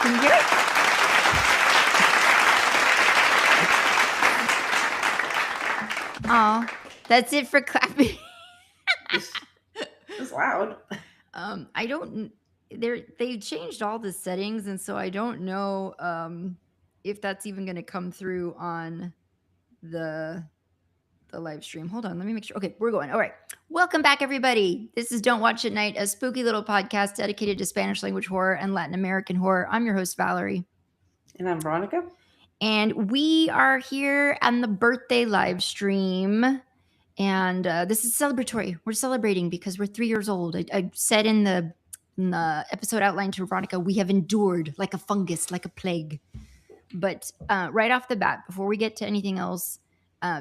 Can you hear it? Oh, that's it for clapping. It's loud. I don't. They changed all the settings, and so I don't know if that's even going to come through on the live stream. Hold on, let me make sure. Okay, we're going. All right. Welcome back, everybody. This is Don't Watch at Night, a spooky little podcast dedicated to Spanish language horror and Latin American horror. I'm your host, Valerie. And I'm Veronica. And we are here on the birthday live stream. And this is celebratory. We're celebrating because we're 3 years old. I said in the episode outline to Veronica, we have endured like a fungus, like a plague. But right off the bat, before we get to anything else,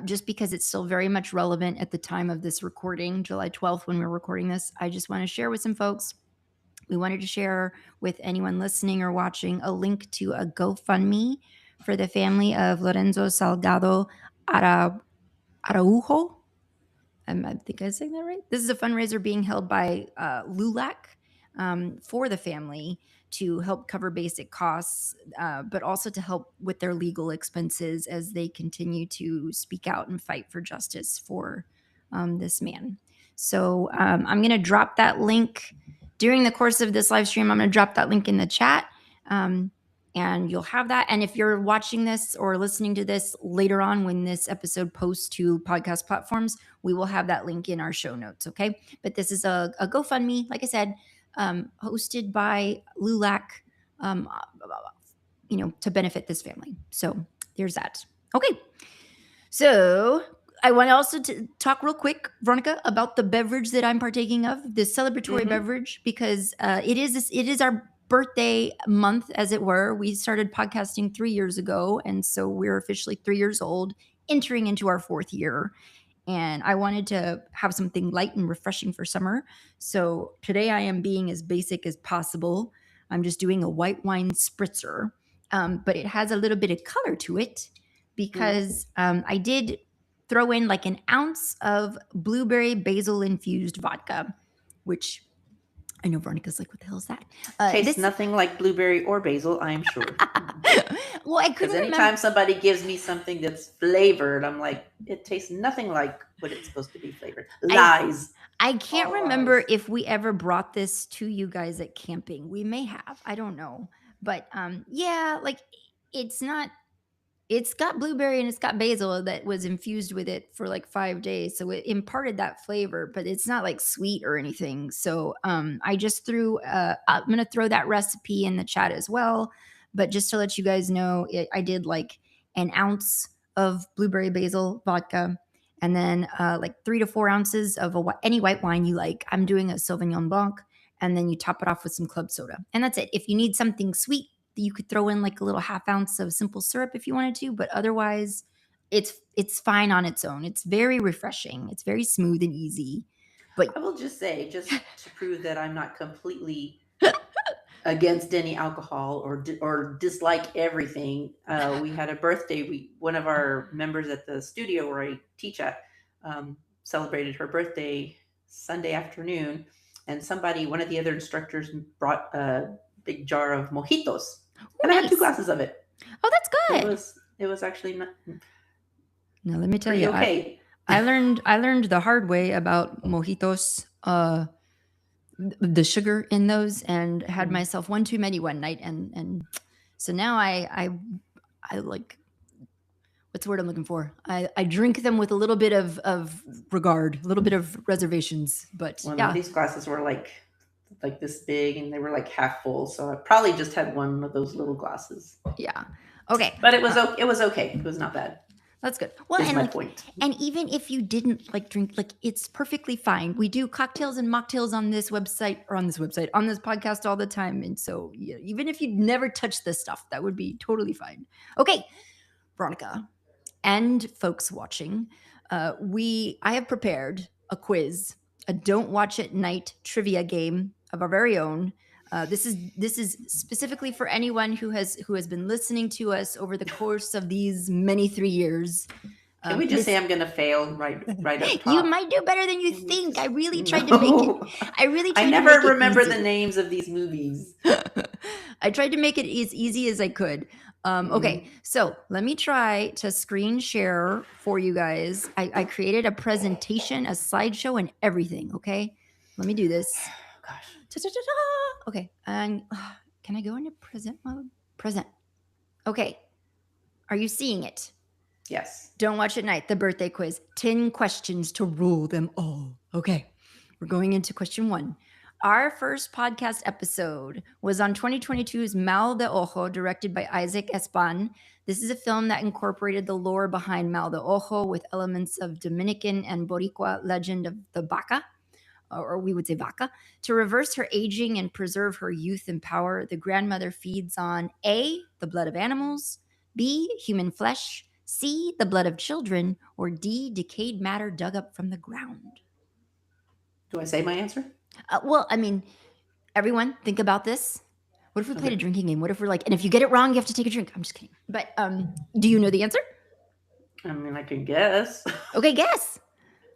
just because it's still very much relevant at the time of this recording, July 12th, when we're recording this, I just want to share with some folks. We wanted to share with anyone listening or watching a link to a GoFundMe for the family of Lorenzo Salgado Araujo. I think I'm saying that right. This is a fundraiser being held by LULAC for the family to help cover basic costs, but also to help with their legal expenses as they continue to speak out and fight for justice for this man. So I'm going to drop that link during the course of this live stream. I'm going to drop that link in the chat. And you'll have that. And if you're watching this or listening to this later on when this episode posts to podcast platforms, we will have that link in our show notes, okay? But this is a GoFundMe, like I said, hosted by LULAC, to benefit this family. So there's that. Okay. So I want to also talk real quick, Veronica, about the beverage that I'm partaking of, this celebratory beverage, because it is our birthday month, as it were. We started podcasting 3 years ago, and so we're officially 3 years old, entering into our 4th year. And I wanted to have something light and refreshing for summer. So today I am being as basic as possible. I'm just doing a white wine spritzer, but it has a little bit of color to it because I did throw in like an ounce of blueberry basil infused vodka, which I know Veronica's like, what the hell is that? Tastes nothing like blueberry or basil, I'm sure. Well, I couldn't Because anytime somebody gives me something that's flavored, I'm like, it tastes nothing like what it's supposed to be flavored. Lies. I can't remember if we ever brought this to you guys at camping. We may have. I don't know. But yeah, like it's got blueberry and it's got basil that was infused with it for like 5 days. So it imparted that flavor, but it's not like sweet or anything. So I just I'm going to throw that recipe in the chat as well. But just to let you guys know, I did like an ounce of blueberry basil vodka and then like 3 to 4 ounces of any white wine you like. I'm doing a Sauvignon Blanc, and then you top it off with some club soda. And that's it. If you need something sweet, you could throw in like a little half ounce of simple syrup if you wanted to, but otherwise it's fine on its own. It's very refreshing. It's very smooth and easy. But I will just say, just to prove that I'm not completely against any alcohol or dislike everything, we had a birthday. One of our members at the studio where I teach at celebrated her birthday Sunday afternoon, and one of the other instructors brought a big jar of mojitos. And I had 2 glasses of it. Oh, that's good. It was actually not. Now let me tell you, okay. I learned the hard way about mojitos, the sugar in those, and had myself one too many one night, and so now I like, what's the word I'm looking for? I drink them with a little bit of regard, a little bit of reservations. But yeah, these glasses were like this big, and they were like half full, so I probably just had one of those little glasses. Yeah. Okay. But it was okay. It was not bad. That's good. Well, and even if you didn't like drink, like it's perfectly fine. We do cocktails and mocktails on this podcast all the time. And so yeah, even if you'd never touched this stuff, that would be totally fine. Okay, Veronica and folks watching, I have prepared a quiz, a Don't Watch at Night trivia game of our very own. This is specifically for anyone who has been listening to us over the course of these many 3 years. Can we just say I'm going to fail right up top? You might do better than you think. I really tried to make it. I never remember the names of these movies. I tried to make it as easy as I could. Okay, so let me try to screen share for you guys. I created a presentation, a slideshow, and everything. Okay, let me do this. Gosh. Ta-ta-ta-ta. Okay, and can I go into present mode? Present. Okay, are you seeing it? Yes. Don't watch at night. The birthday quiz. 10 questions to rule them all. Okay, we're going into question 1. Our first podcast episode was on 2022's Mal de Ojo, directed by Isaac Espan. This is a film that incorporated the lore behind Mal de Ojo with elements of Dominican and Boricua legend of the Vaca, or we would say Vaca. To reverse her aging and preserve her youth and power, the grandmother feeds on A, the blood of animals, B, human flesh, C, the blood of children, or D, decayed matter dug up from the ground. Do I say my answer? Well, I mean, everyone, think about this. What if we played a drinking game? What if we're like, and if you get it wrong, you have to take a drink? I'm just kidding. But do you know the answer? I mean, I can guess. Okay, guess.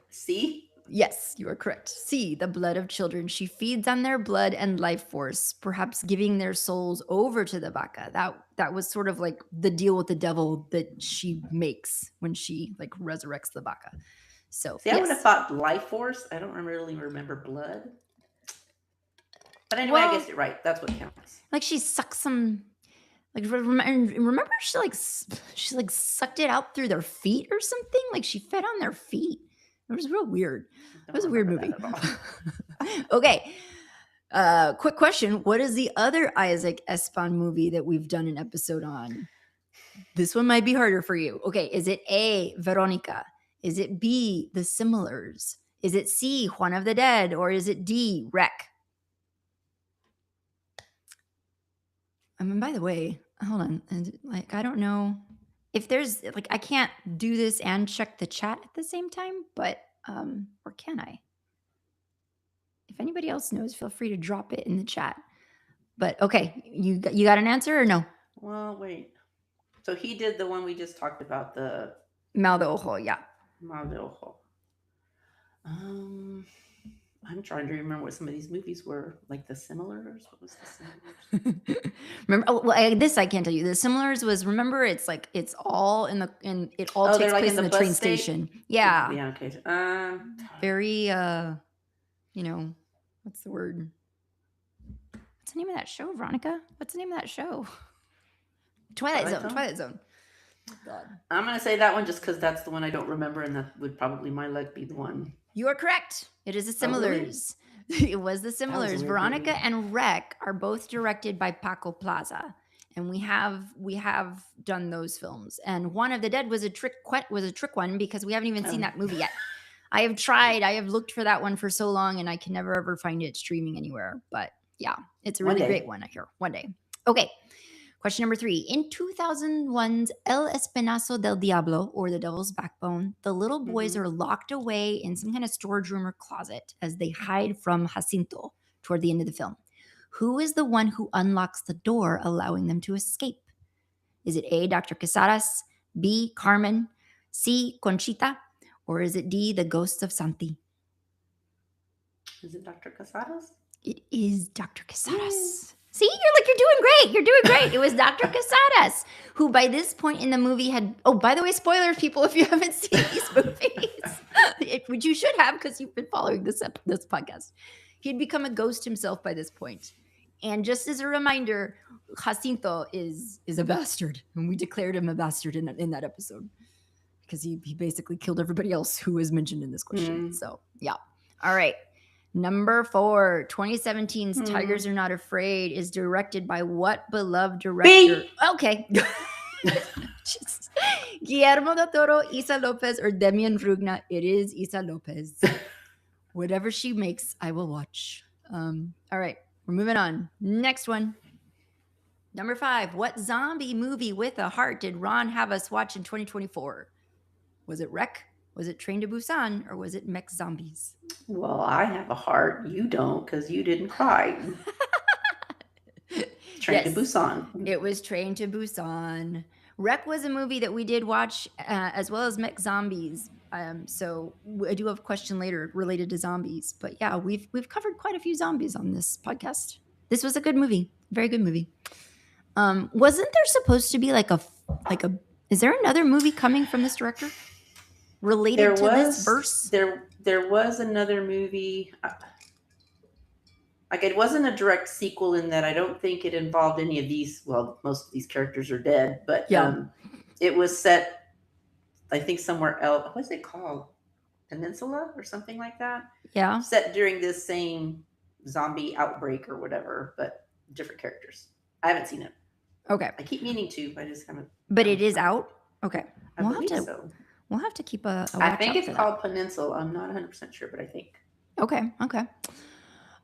C? Yes, you are correct. C, the blood of children. She feeds on their blood and life force, perhaps giving their souls over to the Vaca. That was sort of like the deal with the devil that she makes when she like resurrects the Vaca. So See, I would have thought life force. I don't really remember blood. But anyway, I guessed it right. That's what counts. Like she sucks some. Like remember, she sucked it out through their feet or something. Like she fed on their feet. It was real weird. It was a weird movie. Okay. Quick question. What is the other Isaac Espan movie that we've done an episode on? This one might be harder for you. Okay. Is it A, Veronica? Is it B, The Similars? Is it C, Juan of the Dead? Or is it D, Wreck? I mean, by the way, hold on. Like, I don't know if there's like, I can't do this and check the chat at the same time, but, or can I? If anybody else knows, feel free to drop it in the chat. But okay, you got an answer or no? Well, wait. So he did the one we just talked about, the Mal de Ojo, yeah. Mal de Ojo. I'm trying to remember what some of these movies were, like The Similars. What was The Similars? Remember? This I can't tell you. The Similars was, remember, it's like it's all it all takes place in the train station. Yeah. Yeah. Okay. Very what's the word? What's the name of that show, Veronica? What's the name of that show? Twilight Zone. God. I'm gonna say that one just because that's the one I don't remember, and that would probably my luck be the one. You are correct. It is The Similars. Oh, really? It was The Similars. Veronica and Wreck are both directed by Paco Plaza, and we have done those films. And Juan of the Dead was a trick one because we haven't even seen that movie yet. I have tried. I have looked for that one for so long, and I can never ever find it streaming anywhere. But yeah, it's a really great one. I hear one day. Okay. Question number 3. In 2001's El Espinazo del Diablo, or The Devil's Backbone, the little boys are locked away in some kind of storage room or closet as they hide from Jacinto toward the end of the film. Who is the one who unlocks the door, allowing them to escape? Is it A, Dr. Quesadas, B, Carmen, C, Conchita, or is it D, the ghost of Santi? Is it Dr. Quesadas? It is Dr. Quesadas. See, you're doing great. It was Dr. Quesadas, who by this point in the movie had, by the way, spoilers, people, if you haven't seen these movies, which you should have because you've been following this podcast. He had become a ghost himself by this point. And just as a reminder, Jacinto is a bastard. And we declared him a bastard in that episode because he basically killed everybody else who was mentioned in this question. So, yeah. All right. Number 4, 2017's Tigers Are Not Afraid is directed by what beloved director? B. Okay. Guillermo del Toro, Isa Lopez, or Demian Rugna? It is Isa Lopez. Whatever she makes, I will watch. All right, we're moving on. Next one. Number 5, what zombie movie with a heart did Ron have us watch in 2024? Was it Wreck? Was it Train to Busan, or was it Mech Zombies? Well, I have a heart. You don't, because you didn't cry. Train to Busan. It was Train to Busan. Wreck was a movie that we did watch, as well as Mech Zombies. So I do have a question later related to zombies. But yeah, we've covered quite a few zombies on this podcast. This was a good movie. Very good movie. Wasn't there supposed to be like a is there another movie coming from this director related to this verse? There was another movie. Like it wasn't a direct sequel in that I don't think it involved any of these. Well, most of these characters are dead, but it was set, I think, somewhere else. What's it called? Peninsula or something like that? Yeah. Set during this same zombie outbreak or whatever, but different characters. I haven't seen it. Okay. I keep meaning to, but I just haven't. But it is out? Okay. I believe so. We'll have to keep a watch I think out it's for called Peninsula. I'm not 100% sure, but I think. Okay.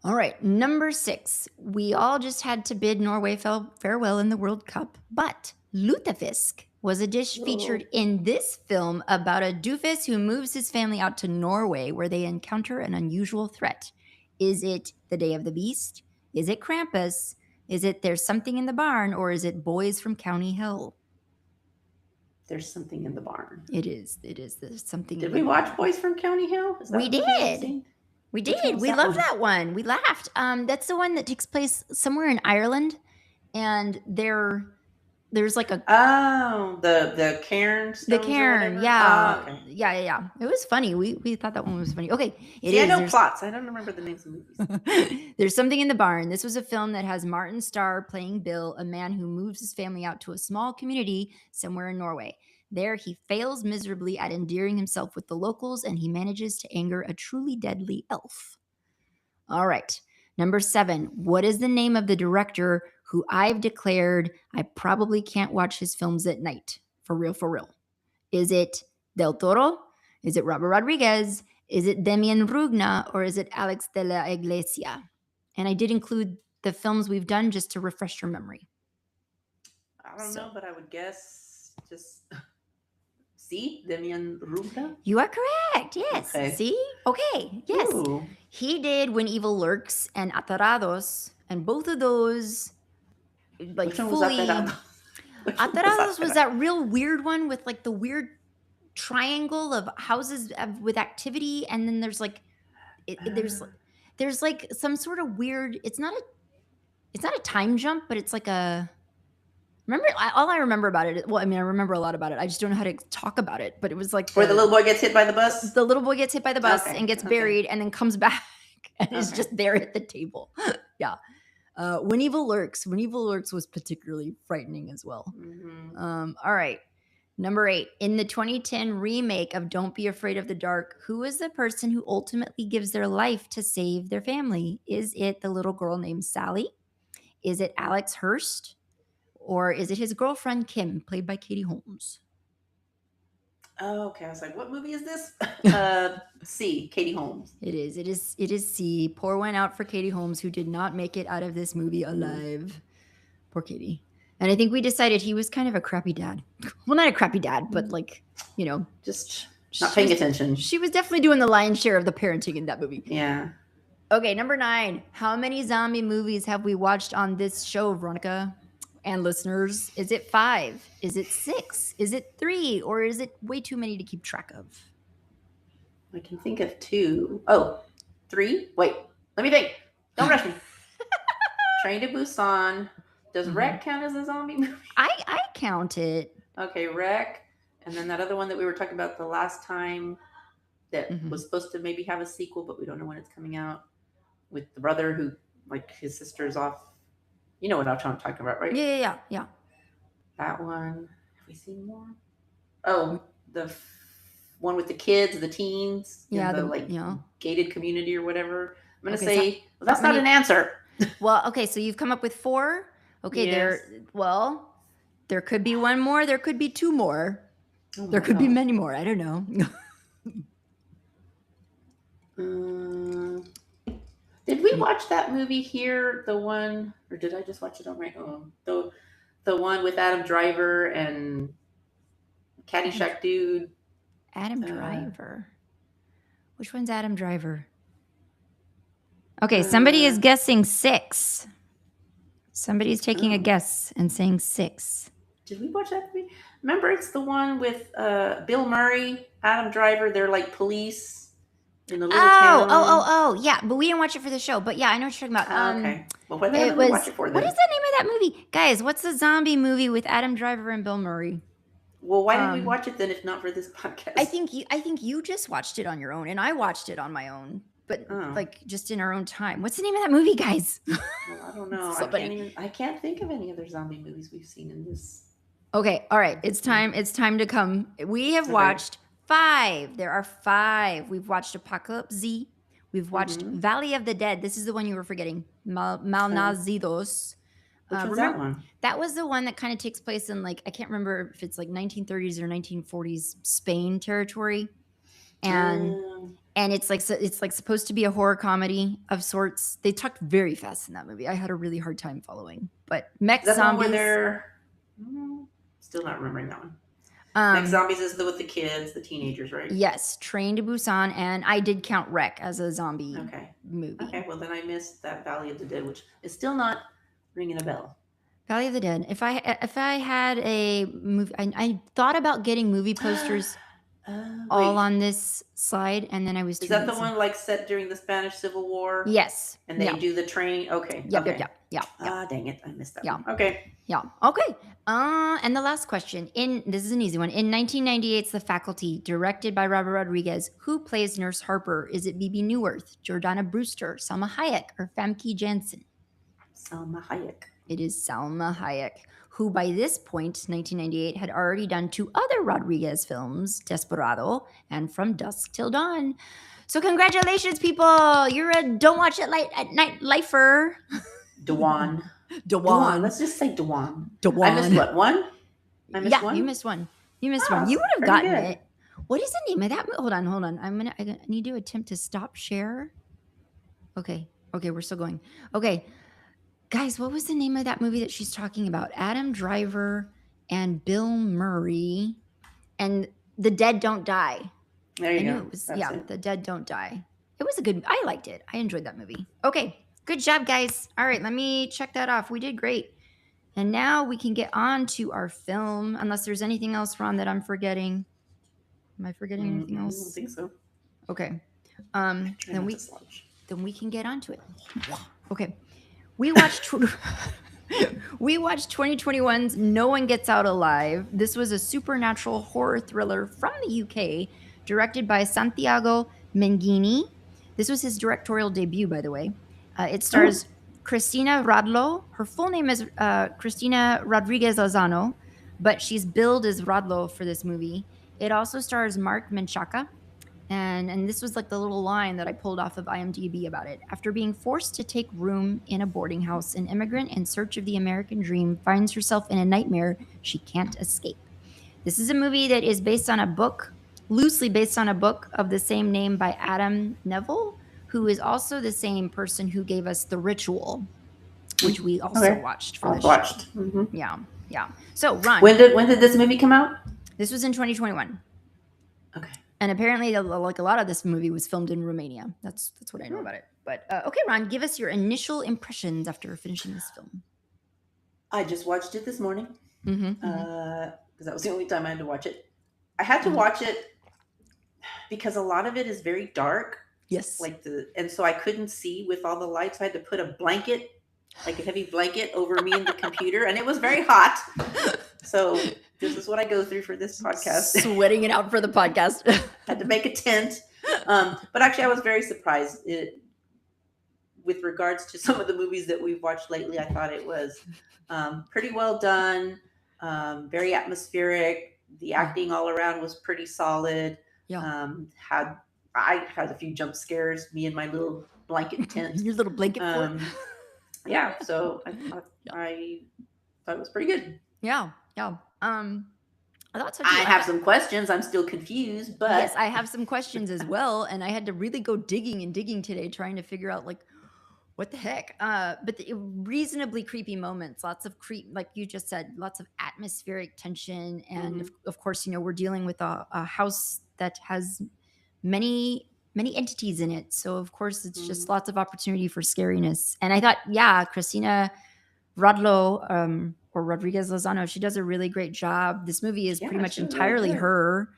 All right. Number 6. We all just had to bid Norway farewell in the World Cup, but lutefisk was a dish featured in this film about a doofus who moves his family out to Norway where they encounter an unusual threat. Is it the Day of the Beast? Is it Krampus? Is it There's Something in the Barn? Or is it Boys from County Hill? There's Something in the Barn. It is. There's something. Did we watch Boys from County Hill? We did. We did. We loved that one. We laughed. That's the one that takes place somewhere in Ireland, and there's like a the cairn. The cairn, yeah. Oh, okay. Yeah. It was funny. We thought that one was funny. Okay, I know plots. I don't remember the names of movies. There's Something in the Barn. This was a film that has Martin Starr playing Bill, a man who moves his family out to a small community somewhere in Norway. There, he fails miserably at endearing himself with the locals, and he manages to anger a truly deadly elf. All right. Number 7. What is the name of the director who I've declared I probably can't watch his films at night? For real. Is it Del Toro? Is it Robert Rodriguez? Is it Demian Rugna? Or is it Alex de la Iglesia? And I did include the films we've done just to refresh your memory. I don't know, but I would guess just... See? Demian Rugna? You are correct. Yes. Okay. See? Okay. Yes. Ooh. He did When Evil Lurks and Atarados, and both of those, like, Which one fully. Was Atarados? Atarados was that real weird one with like the weird triangle of houses with activity, and then there's like, there's like some sort of weird. It's not a time jump, but it's like a. Remember, all I remember about it. Well, I mean, I remember a lot about it. I just don't know how to talk about it. But it was like where the little boy gets hit by the bus. The little boy gets hit by the bus and gets buried, and then comes back and is just there at the table. Yeah. When Evil Lurks. When Evil Lurks was particularly frightening as well. Mm-hmm. All right. Number 8. In the 2010 remake of Don't Be Afraid of the Dark, who is the person who ultimately gives their life to save their family? Is it the little girl named Sally? Is it Alex Hurst? Or is it his girlfriend, Kim, played by Katie Holmes? Oh, okay. I was like, what movie is this? C, Katie Holmes. It is C. Pour one out for Katie Holmes, who did not make it out of this movie alive. Poor Katie. And I think we decided he was kind of a crappy dad. Well, not a crappy dad, but like, just not paying attention. She was definitely doing the lion's share of the parenting in that movie. Yeah. Okay, number 9. How many zombie movies have we watched on this show, Veronica? And listeners, is it 5? Is it 6? Is it 3? Or is it way too many to keep track of? I can think of 2. Oh, 3? Wait, let me think. Don't rush me. Train to Busan. Does Wreck count as a zombie movie? I count it. Okay, Wreck. And then that other one that we were talking about the last time that was supposed to maybe have a sequel, but we don't know when it's coming out. With the brother who, like, his sister's off. You know what I'm talking about, right? Yeah. That one. Have we seen more? Oh, the one with the kids, the teens, in the gated community or whatever. I'm going to say, that's not an answer. Well, okay, so you've come up with 4. Okay, yes. There could be one more. There could be 2 more. Oh, there could be many more. I don't know. Did we watch that movie here? The one, or did I just watch it on my own? The one with Adam Driver and Caddyshack dude. Adam Driver. Which one's Adam Driver? Okay, somebody is guessing 6. Somebody's taking a guess and saying 6. Did we watch that movie? Remember, it's the one with Bill Murray, Adam Driver. They're like police in the little town. Oh, yeah. But we didn't watch it for the show. But yeah, I know what you're talking about. Okay. Well, what the hell It did we was. watch it for What then? is the name of that movie, guys? What's the zombie movie with Adam Driver and Bill Murray? Well, why did we watch it then if not for this podcast? I think you just watched it on your own, and I watched it on my own, but like just in our own time. What's the name of that movie, guys? Well, I don't know. I can't think of any other zombie movies we've seen in this. Okay, all right. It's time to come. We have watched 5. There are 5. We've watched Apocalypse Z. We've watched Valley of the Dead. This is the one you were forgetting. Malnazidos. Which was that one? That was the one that kind of takes place in, like, I can't remember if it's like 1930s or 1940s Spain territory. And it's like supposed to be a horror comedy of sorts. They talked very fast in that movie. I had a really hard time following. But Mech Zombies. Still not remembering that one. Mech Zombies is with the kids, the teenagers, right? Yes, Train to Busan, and I did count Wreck as a zombie movie. Okay, well then I missed that Valley of the Dead, which is still not ringing a bell. Valley of the Dead. If I had a movie, I thought about getting movie posters all on this slide, and then I was. Is that the one like set during the Spanish Civil War? Yes. And they do the train. Okay. Yep. Ah, dang it! I missed that one. Okay. Yeah. Okay. And the last question. This is an easy one. In 1998's The Faculty, directed by Robert Rodriguez, who plays Nurse Harper? Is it Bebe Neuwirth, Jordana Brewster, Salma Hayek, or Famke Janssen? Salma Hayek. It is Salma Hayek, who by this point, 1998, had already done 2 other Rodriguez films, Desperado and From Dusk Till Dawn. So congratulations, people! You're a Don't Watch It at Night lifer. DWAN. Let's just say DWAN. I missed what? One? I missed one? You missed one. You would have gotten it. What is the name of that? Hold on. I need to attempt to stop share. Okay, we're still going. Okay. Guys, what was the name of that movie that she's talking about? Adam Driver and Bill Murray and The Dead Don't Die. There you go. It was, The Dead Don't Die. It was I liked it. I enjoyed that movie. Okay, good job, guys. All right, let me check that off. We did great. And now we can get on to our film, unless there's anything else, Ron, that I'm forgetting. Am I forgetting anything else? I don't think so. Okay. Then we can get on to it. Okay. We watched 2021's No One Gets Out Alive. This was a supernatural horror thriller from the UK, directed by Santiago Menghini. This was his directorial debut, by the way. It stars Cristina Radlo. Her full name is Cristina Rodriguez Lozano, but she's billed as Radlo for this movie. It also stars Mark Menchaca. And this was like the little line that I pulled off of IMDb about it. After being forced to take room in a boarding house, an immigrant in search of the American dream finds herself in a nightmare she can't escape. This is a movie that is loosely based on a book of the same name by Adam Neville, who is also the same person who gave us The Ritual, which we also watched for this show. Mm-hmm. Yeah. So, Ron. When did this movie come out? This was in 2021. Okay. And apparently, like a lot of this movie was filmed in Romania. That's what I know about it. But okay, Ron, give us your initial impressions after finishing this film. I just watched it this morning because that was the only time I had to watch it. I had to watch it because a lot of it is very dark. Yes. And so I couldn't see with all the lights. I had to put a blanket, like a heavy blanket, over me and the computer, and it was very hot. So this is what I go through for this podcast. Sweating it out for the podcast. Had to make a tent. But actually, I was very surprised. With regards to some of the movies that we've watched lately, I thought it was pretty well done, very atmospheric. The acting all around was pretty solid. Yeah. I had a few jump scares, me and my little blanket tent. Your little blanket fort. Yeah, so I thought it was pretty good. Yeah. I have some questions. I'm still confused, but yes, I have some questions as well, and I had to really go digging today, trying to figure out like what the heck. But the reasonably creepy moments, lots of like you just said, lots of atmospheric tension, and of course, we're dealing with a house that has many entities in it, so of course it's just lots of opportunity for scariness. And I thought, Cristina Radlo or Rodriguez Lozano, she does a really great job. This movie is pretty much entirely her,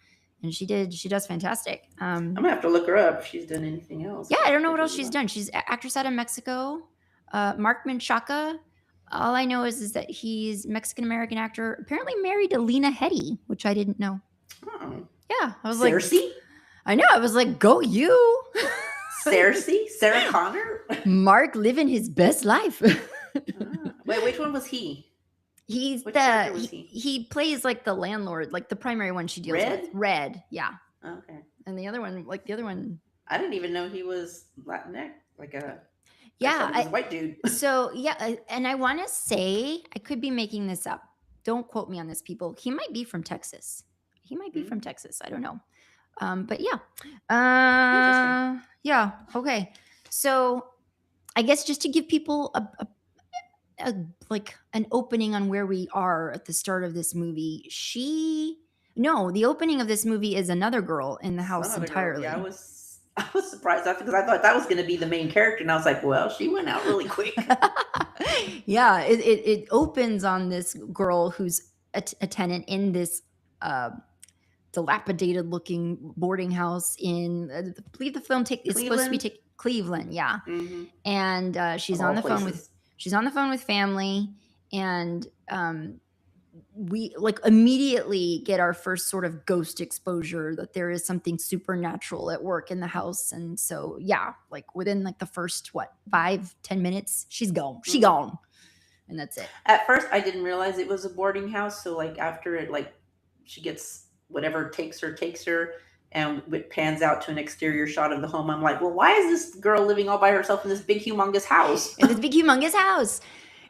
and she does fantastic. I'm gonna have to look her up if she's done anything else. Yeah, I don't know what else she's done. She's actress out of Mexico. Mark Menchaca. All I know is that he's Mexican American actor, apparently married to Lena Headey, which I didn't know. Oh. Yeah, I was Cersei? like, I know. I was like, go you. Cersei? Sarah Connor? Mark living his best life. Wait, which one was he? He's Which character was he plays like the landlord, like the primary one she deals Red? with. Red, yeah. Okay. And the other one, I didn't even know he was Latinx. Like a yeah, I thought he was a white dude. So yeah, and I want to say I could be making this up. Don't quote me on this, people. He might be from Texas. He might be from Texas. I don't know. But yeah. Yeah. Okay. So I guess just to give people a like an opening on where we are at the start of this movie, the opening of this movie is another girl in the house entirely. Yeah, I was surprised because I thought that was going to be the main character, and I was like, well, she went out really quick. Yeah, it opens on this girl who's a tenant in this dilapidated looking boarding house in I believe the film is supposed to be Cleveland, yeah. Mm-hmm. And she's on the phone with family, and we like immediately get our first sort of ghost exposure that there is something supernatural at work in the house. And so yeah, like within like the first 5-10 minutes, she's gone. She gone. And that's it. At first I didn't realize it was a boarding house, so like after it, like she gets whatever takes her, and it pans out to an exterior shot of the home. I'm like, well, why is this girl living all by herself in this big humongous house?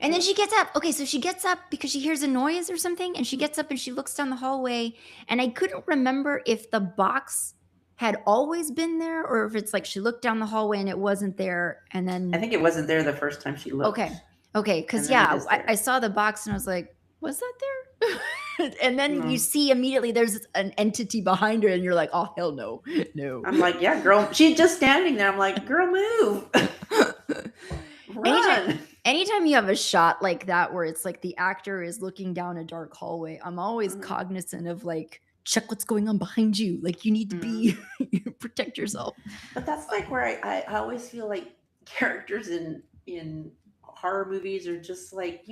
And then she gets up. Okay, so she gets up because she hears a noise or something, and she gets up and she looks down the hallway. And I couldn't remember if the box had always been there or if it's like she looked down the hallway and it wasn't there. And then I think it wasn't there the first time she looked. Okay, because I saw the box and I was like, was that there? And then you see immediately there's an entity behind her, and you're like, oh hell no. I'm like, yeah, girl. She's just standing there. I'm like, girl, move. Run. Anytime you have a shot like that where it's like the actor is looking down a dark hallway, I'm always cognizant of like, check what's going on behind you. Like you need to be protect yourself. But that's like where I always feel like characters in horror movies are just like,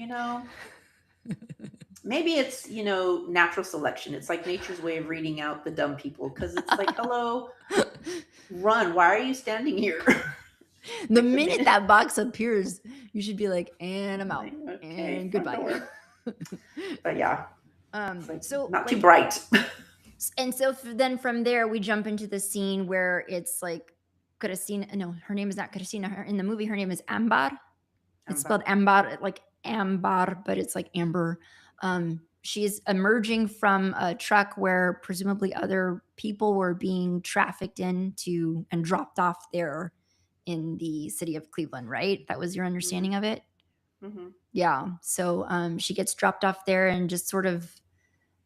maybe it's, natural selection. It's like nature's way of reading out the dumb people, because it's like, hello, run. Why are you standing here? The minute that box appears, you should be like, and I'm out. Okay, and goodbye. But yeah. So not too bright. And so then from there, we jump into the scene where it's like Cristina. No, her name is not Cristina. In the movie, her name is Ambar. It's spelled Ambar, like Ambar, but it's like Amber. She's emerging from a truck where presumably other people were being trafficked into and dropped off there in the city of Cleveland, right? That was your understanding of it? Mm-hmm. Yeah. So she gets dropped off there and just sort of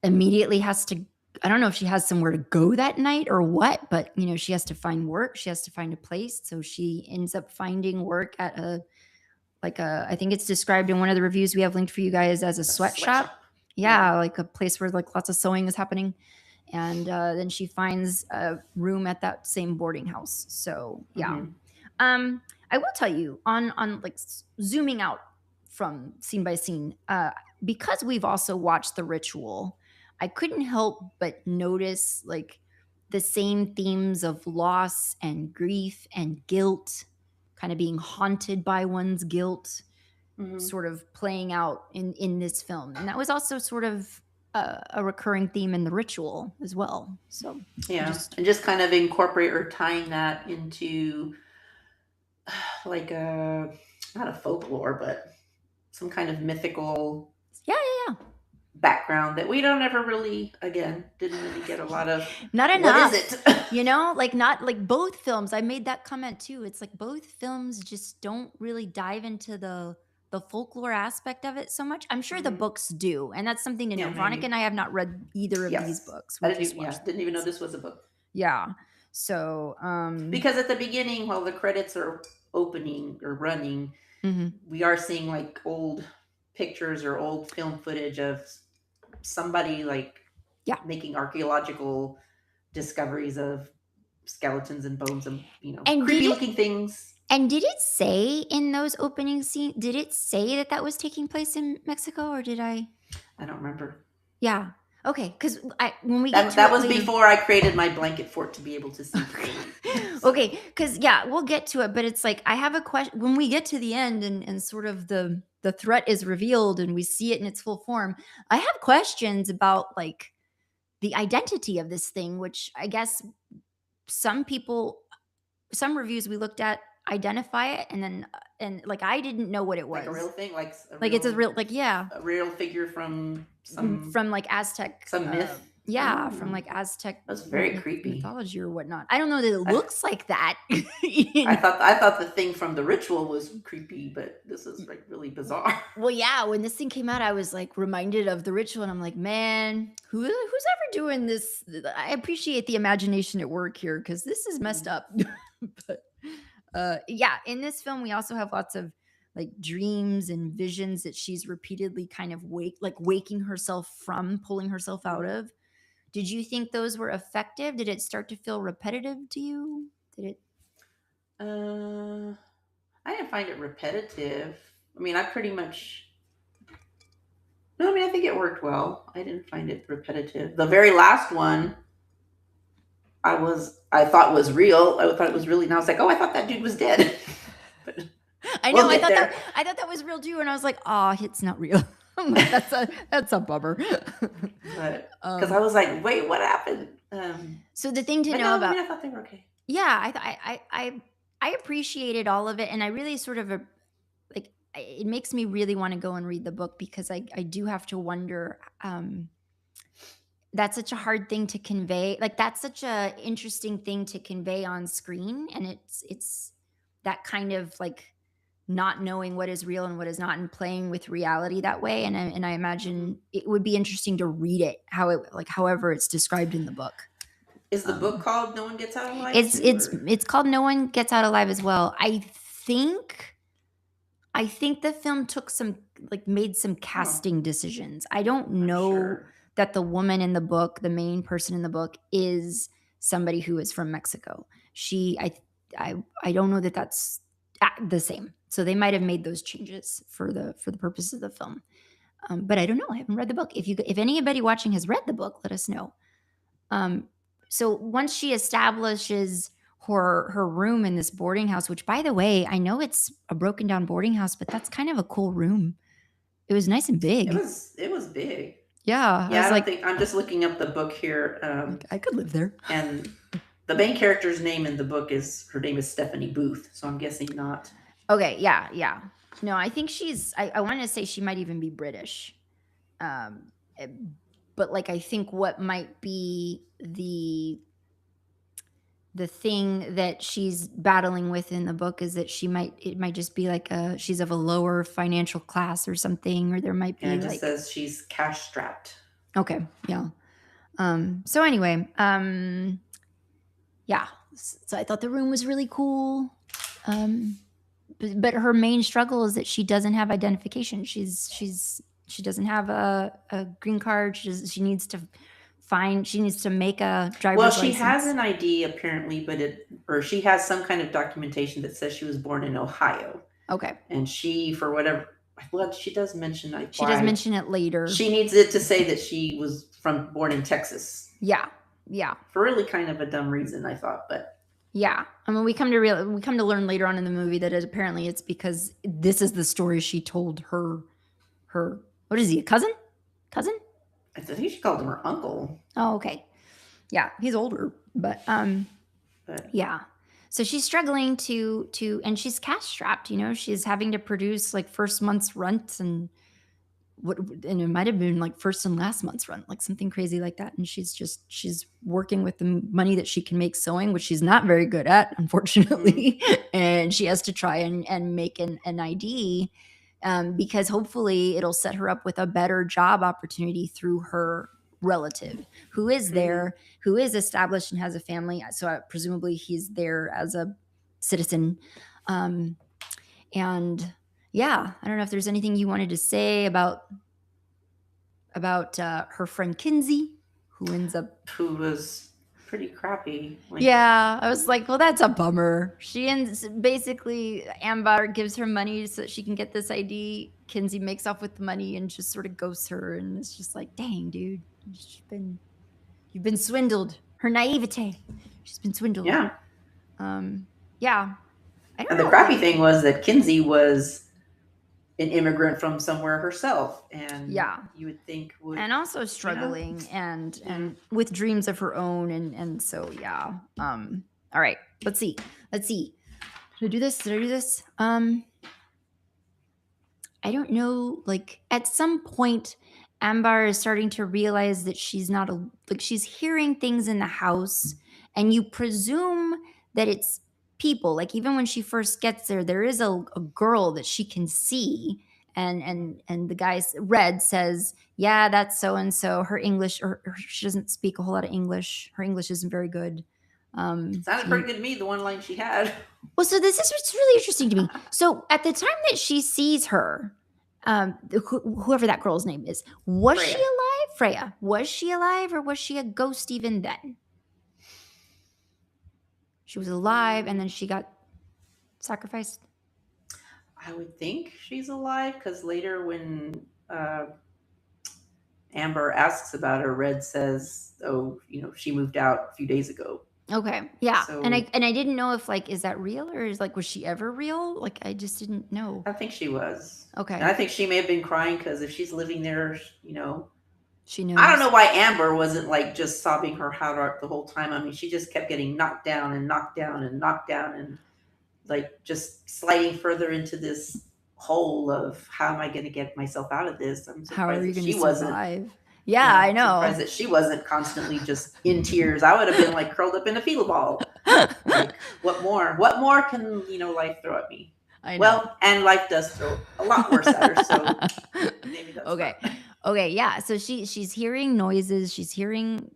immediately has to, I don't know if she has somewhere to go that night or what, but she has to find work. She has to find a place. So she ends up finding work at I think it's described in one of the reviews we have linked for you guys as a sweatshop. Yeah, like a place where like lots of sewing is happening. And then she finds a room at that same boarding house. So yeah. I will tell you on like zooming out from scene by scene, because we've also watched The Ritual, I couldn't help but notice like the same themes of loss and grief and guilt, kind of being haunted by one's guilt, sort of playing out in this film. And that was also sort of a recurring theme in The Ritual as well. So yeah, and just kind of incorporate or tying that into like not a folklore, but some kind of mythical background that we don't ever really, again, didn't really get a lot of. Not enough. What is it? Like not like both films. I made that comment too. It's like both films just don't really dive into the folklore aspect of it so much. I'm sure the books do, and that's something to know. Veronica and I have not read either of these books. Didn't even know this was a book. Yeah. So because at the beginning, while the credits are opening or running, we are seeing like old pictures or old film footage of somebody like making archaeological discoveries of skeletons and bones and and creepy looking things. And did it say in those opening scenes, did it say that that was taking place in Mexico, or did I? I don't remember. Yeah. Okay, because when we get to That it was later. before I created my blanket fort to be able to see clearly. So. Okay, because yeah, we'll get to it, but it's like I have a question when we get to the end and sort of the threat is revealed and we see it in its full form. I have questions about like the identity of this thing, which I guess some people, some reviews we looked at identify it, and then and like I didn't know what it was. Like a real thing, like it's a real yeah, a real figure from some like Aztec, some myth. Yeah, Ooh. from like Aztec That's very creepy. mythology or whatnot. I don't know that it looks like that. I thought the thing from the ritual was creepy, but this is like really bizarre. Well, yeah, when this thing came out, I was like reminded of the ritual, and I'm like, man, who's ever doing this? I appreciate the imagination at work here because this is messed up. But yeah, in this film, we also have lots of like dreams and visions that she's repeatedly kind of waking herself from, pulling herself out of. Did you think those were effective? Did it start to feel repetitive to you? Did it? I didn't find it repetitive. I mean, I pretty much. No, I mean, I think it worked well. I didn't find it repetitive. The very last one, I thought was real. I thought it was really. And I was like, oh, I thought that dude was dead. But I know. I thought that was real too, and I was like, oh, it's not real. Like, that's a bummer. But because I was like, wait, what happened? So the thing to know no, about, I mean, I thought they were okay. Yeah, I appreciated all of it, and I really sort of like it makes me really want to go and read the book because I do have to wonder. That's such a hard thing to convey. Like that's such a interesting thing to convey on screen, and it's that kind of like not knowing what is real and what is not, and playing with reality that way. And I imagine it would be interesting to read it however it's described in the book. Is the book called No One Gets Out Alive? It's called No One Gets Out Alive as well. I think the film took made some casting decisions. I don't know that the woman in the book, the main person in the book, is somebody who is from Mexico. I don't know that that's the same. So they might have made those changes for the purpose of the film. But I don't know. I haven't read the book. If anybody watching has read the book, let us know. So once she establishes her room in this boarding house, which by the way, I know it's a broken down boarding house, but that's kind of a cool room. It was nice and big. It was big. Yeah. Yeah, I'm just looking up the book here. I could live there. And the main character's name in the book her name is Stephanie Booth. So I'm guessing not. Okay. Yeah. Yeah. No, I think I wanted to say she might even be British. But like, I think what might be the thing that she's battling with in the book is that it might just be like she's of a lower financial class or something, or there might be it just says she's cash strapped. Okay. Yeah. So anyway, yeah. So I thought the room was really cool. But her main struggle is that she doesn't have identification. She doesn't have a green card. She needs to make a driver's license. Well, she has an ID apparently, but she has some kind of documentation that says she was born in Ohio. Okay. And she, for whatever, well, she does mention she does mention it later. She needs it to say that she was born in Texas. Yeah. Yeah. For really kind of a dumb reason, I thought, but. Yeah, I mean, we come to learn later on in the movie that apparently it's because this is the story she told her. What is he? A cousin? I think she called him her uncle. Oh, okay. Yeah, he's older, but yeah. So she's struggling to and she's cash strapped. You know, she's having to produce like first month's rent and it might have been like first and last month's rent, like something crazy like that. And she's working with the money that she can make sewing, which she's not very good at, unfortunately. Mm-hmm. And she has to try and make an ID because hopefully it'll set her up with a better job opportunity through her relative who is there, who is established and has a family. So presumably he's there as a citizen. And yeah, I don't know if there's anything you wanted to say about her friend Kinsey, who was pretty crappy. Like, Yeah, I was like, well, that's a bummer. She ends basically Amber gives her money so that she can get this ID. Kinsey makes off with the money and just sort of ghosts her, and it's just like, dang, dude, you've been swindled. Her naivete, she's been swindled. yeah. Yeah, I don't And the know. crappy thing was that Kinsey was an immigrant from somewhere herself, and Yeah. you would think would, and also struggling and with dreams of her own, and so yeah. All right, let's see. Did I do this? I don't know. Like at some point, Ambar is starting to realize that she's not she's hearing things in the house, and you presume that it's people. Like even when she first gets there is a girl that she can see, and the guy Red says, "Yeah, that's so and so." Her English, or she doesn't speak a whole lot of English. Her English isn't very good. sounded pretty good to me. The one line she had. Well, so this is what's really interesting to me. So at the time that she sees her, whoever that girl's name is, was she Freya. alive? Freya. Was she alive, or was she a ghost even then? She was alive, and then she got sacrificed. I would think she's alive, because later when Amber asks about her, Red says, "Oh, she moved out a few days ago." Okay, yeah, So- and I didn't know if is that real, or was she ever real? Like I just didn't know. I think she was. Okay, And I think she may have been crying because if she's living there, she knows. I don't know why Amber wasn't just sobbing her heart out the whole time. I mean, she just kept getting knocked down and knocked down and knocked down, and just sliding further into this hole of, how am I going to get myself out of this? I'm How are surprised you that going she to wasn't. survive? Yeah, I know. Surprised that she wasn't constantly just in tears. I would have been curled up in a fetal ball. What more? What more can life throw at me? I know. Well, and life does throw a lot worse at her. So maybe that's okay. Okay, yeah. So she's hearing noises. She's hearing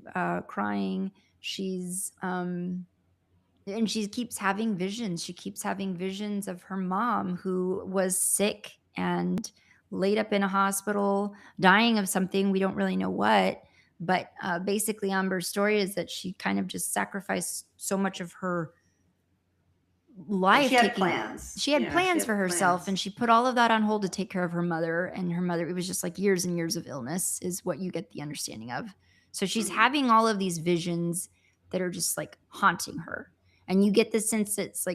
crying. She's and she keeps having visions. She keeps having visions of her mom, who was sick and laid up in a hospital, dying of something. We don't really know what. But basically, Amber's story is that she kind of just sacrificed so much of her life. She had plans. She had plans for herself, and she put all of that on hold to take care of her mother. And her mother, it was just years and years of illness, is what you get the understanding of. So she's having all of these visions that are just haunting her, and you get the sense that it's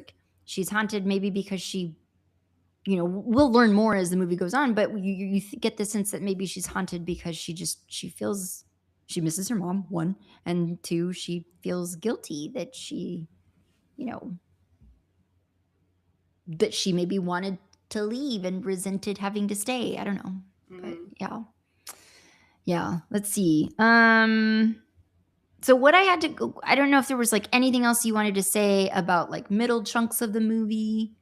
she's haunted maybe because she, we'll learn more as the movie goes on, but you get the sense that maybe she's haunted because she feels she misses her mom, one, and two, she feels guilty that she, that she maybe wanted to leave and resented having to stay. I don't know. But yeah. Let's see. So what I had to go, I don't know if there was anything else you wanted to say about middle chunks of the movie.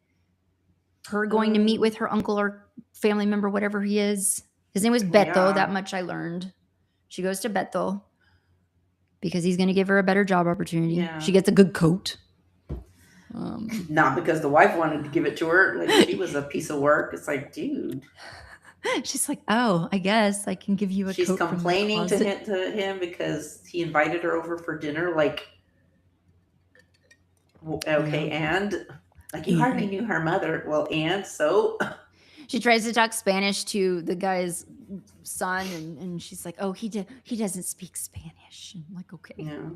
Her going to meet with her uncle or family member, whatever he is. His name was Beto. Yeah. That much I learned. She goes to Beto because he's going to give her a better job opportunity. Yeah. She gets a good coat. Not because the wife wanted to give it to her. She was a piece of work. It's dude. She's like, oh, I guess I can give you a She's coat. Complaining to him because he invited her over for dinner. Okay, and you hardly knew her mother. Well, and so she tries to talk Spanish to the guy's son, and she's like, oh, he doesn't speak Spanish. I'm like, okay. Yeah.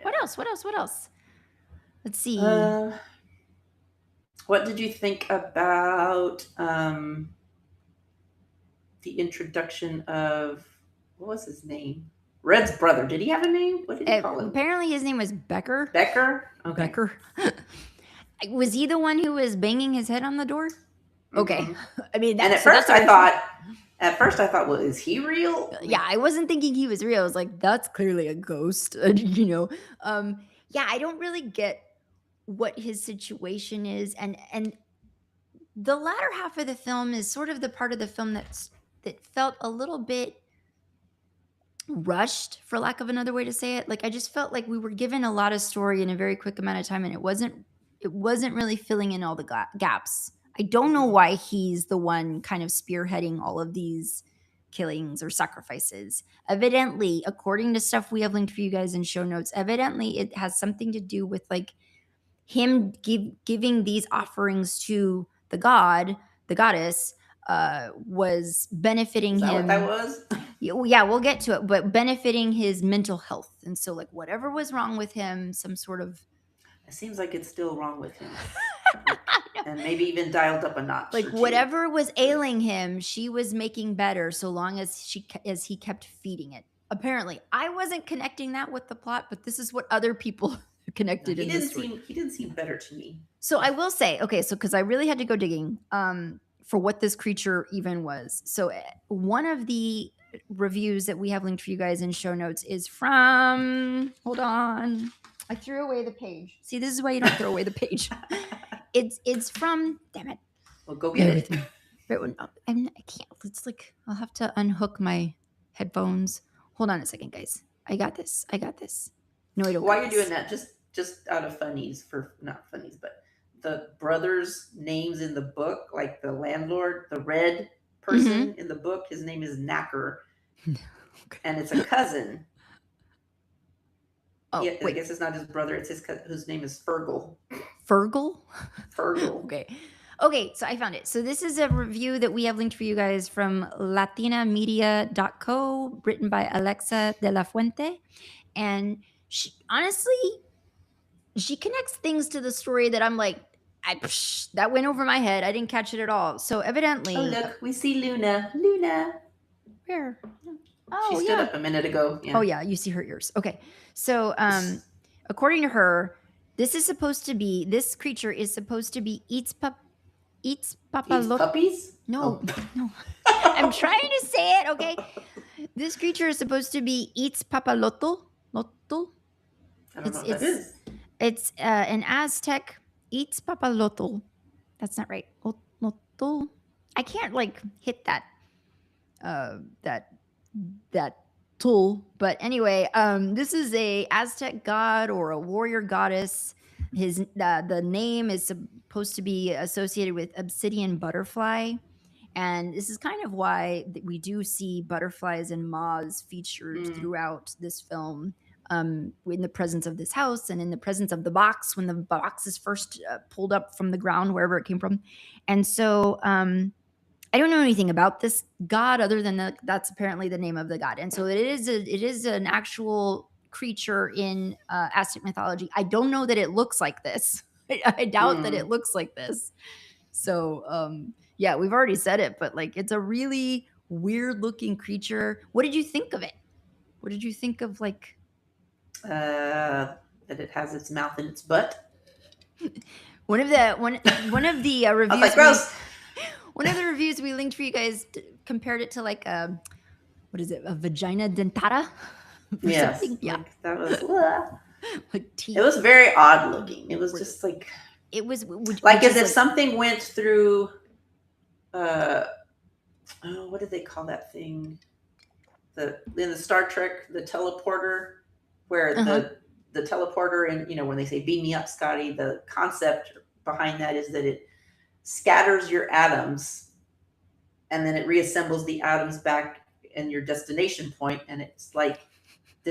What else? Let's see. What did you think about the introduction of, what was his name? Red's brother. Did he have a name? What did he call him? Apparently his name was Becker. Becker? Okay. Becker. Was he the one who was banging his head on the door? Okay. I mean, and at first I thought, well, is he real? Yeah, I wasn't thinking he was real. I was like, that's clearly a ghost, Yeah, I don't really get what his situation is, and the latter half of the film is sort of the part of the film that felt a little bit rushed, for lack of another way to say it. I just felt like we were given a lot of story in a very quick amount of time, and it wasn't really filling in all the gaps. I don't know why he's the one kind of spearheading all of these killings or sacrifices. Evidently, according to stuff we have linked for you guys in show notes, evidently it has something to do with like him giving these offerings to the goddess, was benefiting Is that him. what that was? Yeah, we'll get to it, but benefiting his mental health. And so like whatever was wrong with him, some sort of It seems like it's still wrong with him. And maybe even dialed up a notch. like or two. whatever was ailing him, she was making better so long as he kept feeding it. Apparently, I wasn't connecting that with the plot, but this is what other people connected. He didn't seem better to me. So I will say, okay, so because I really had to go digging for what this creature even was. So one of the reviews that we have linked for you guys in show notes is from, hold on, I threw away the page. See, this is why you don't throw away the page. It's from, damn it. Well, go get it. I can't. It's like I'll have to unhook my headphones. Hold on a second, guys. I got this. No, I don't. While you're doing that, just out of funnies, not funnies, but the brothers' names in the book, like the landlord, the red person in the book, his name is Knacker, okay. And it's a cousin. Oh, yeah, I guess it's not his brother; it's his cousin, whose name is Fergal. Fergal. Okay, so I found it. So this is a review that we have linked for you guys from latinamedia.co, written by Alexa de la Fuente. And honestly, she connects things to the story that I'm like, that went over my head. I didn't catch it at all. So evidently... Oh, look, we see Luna. Where? Oh, she stood up a minute ago. Yeah. Oh, yeah, you see her ears. Okay. So according to her, this creature is supposed to be eats puppies? No. I'm trying to say it, okay? This creature is supposed to be eats papaloto. I don't know what that is. It's an Aztec eats papaloto. That's not right. Loto. I can't like hit that tool. But anyway, this is a Aztec god or a warrior goddess. The name is supposed to be associated with obsidian butterfly, and this is kind of why we do see butterflies and moths featured throughout this film, in the presence of this house and in the presence of the box when the box is first pulled up from the ground wherever it came from. And so I don't know anything about this god other than that's apparently the name of the god. And so it is an actual creature in Aztec mythology. I don't know that it looks like this. I doubt that it looks like this. So yeah, we've already said it, but like it's a really weird looking creature. What did you think of it? What did you think of like that it has its mouth in its butt? One of the reviews. Like, gross. One of the reviews we linked for you guys compared it to like a vagina dentata? Yes. Yeah. Like, that was like teeth. It was very odd looking. It was just like it was like as if something went through what did they call that thing? In the Star Trek, the teleporter, where the teleporter, and when they say beam me up, Scotty, the concept behind that is that it scatters your atoms and then it reassembles the atoms back in your destination point, and it's like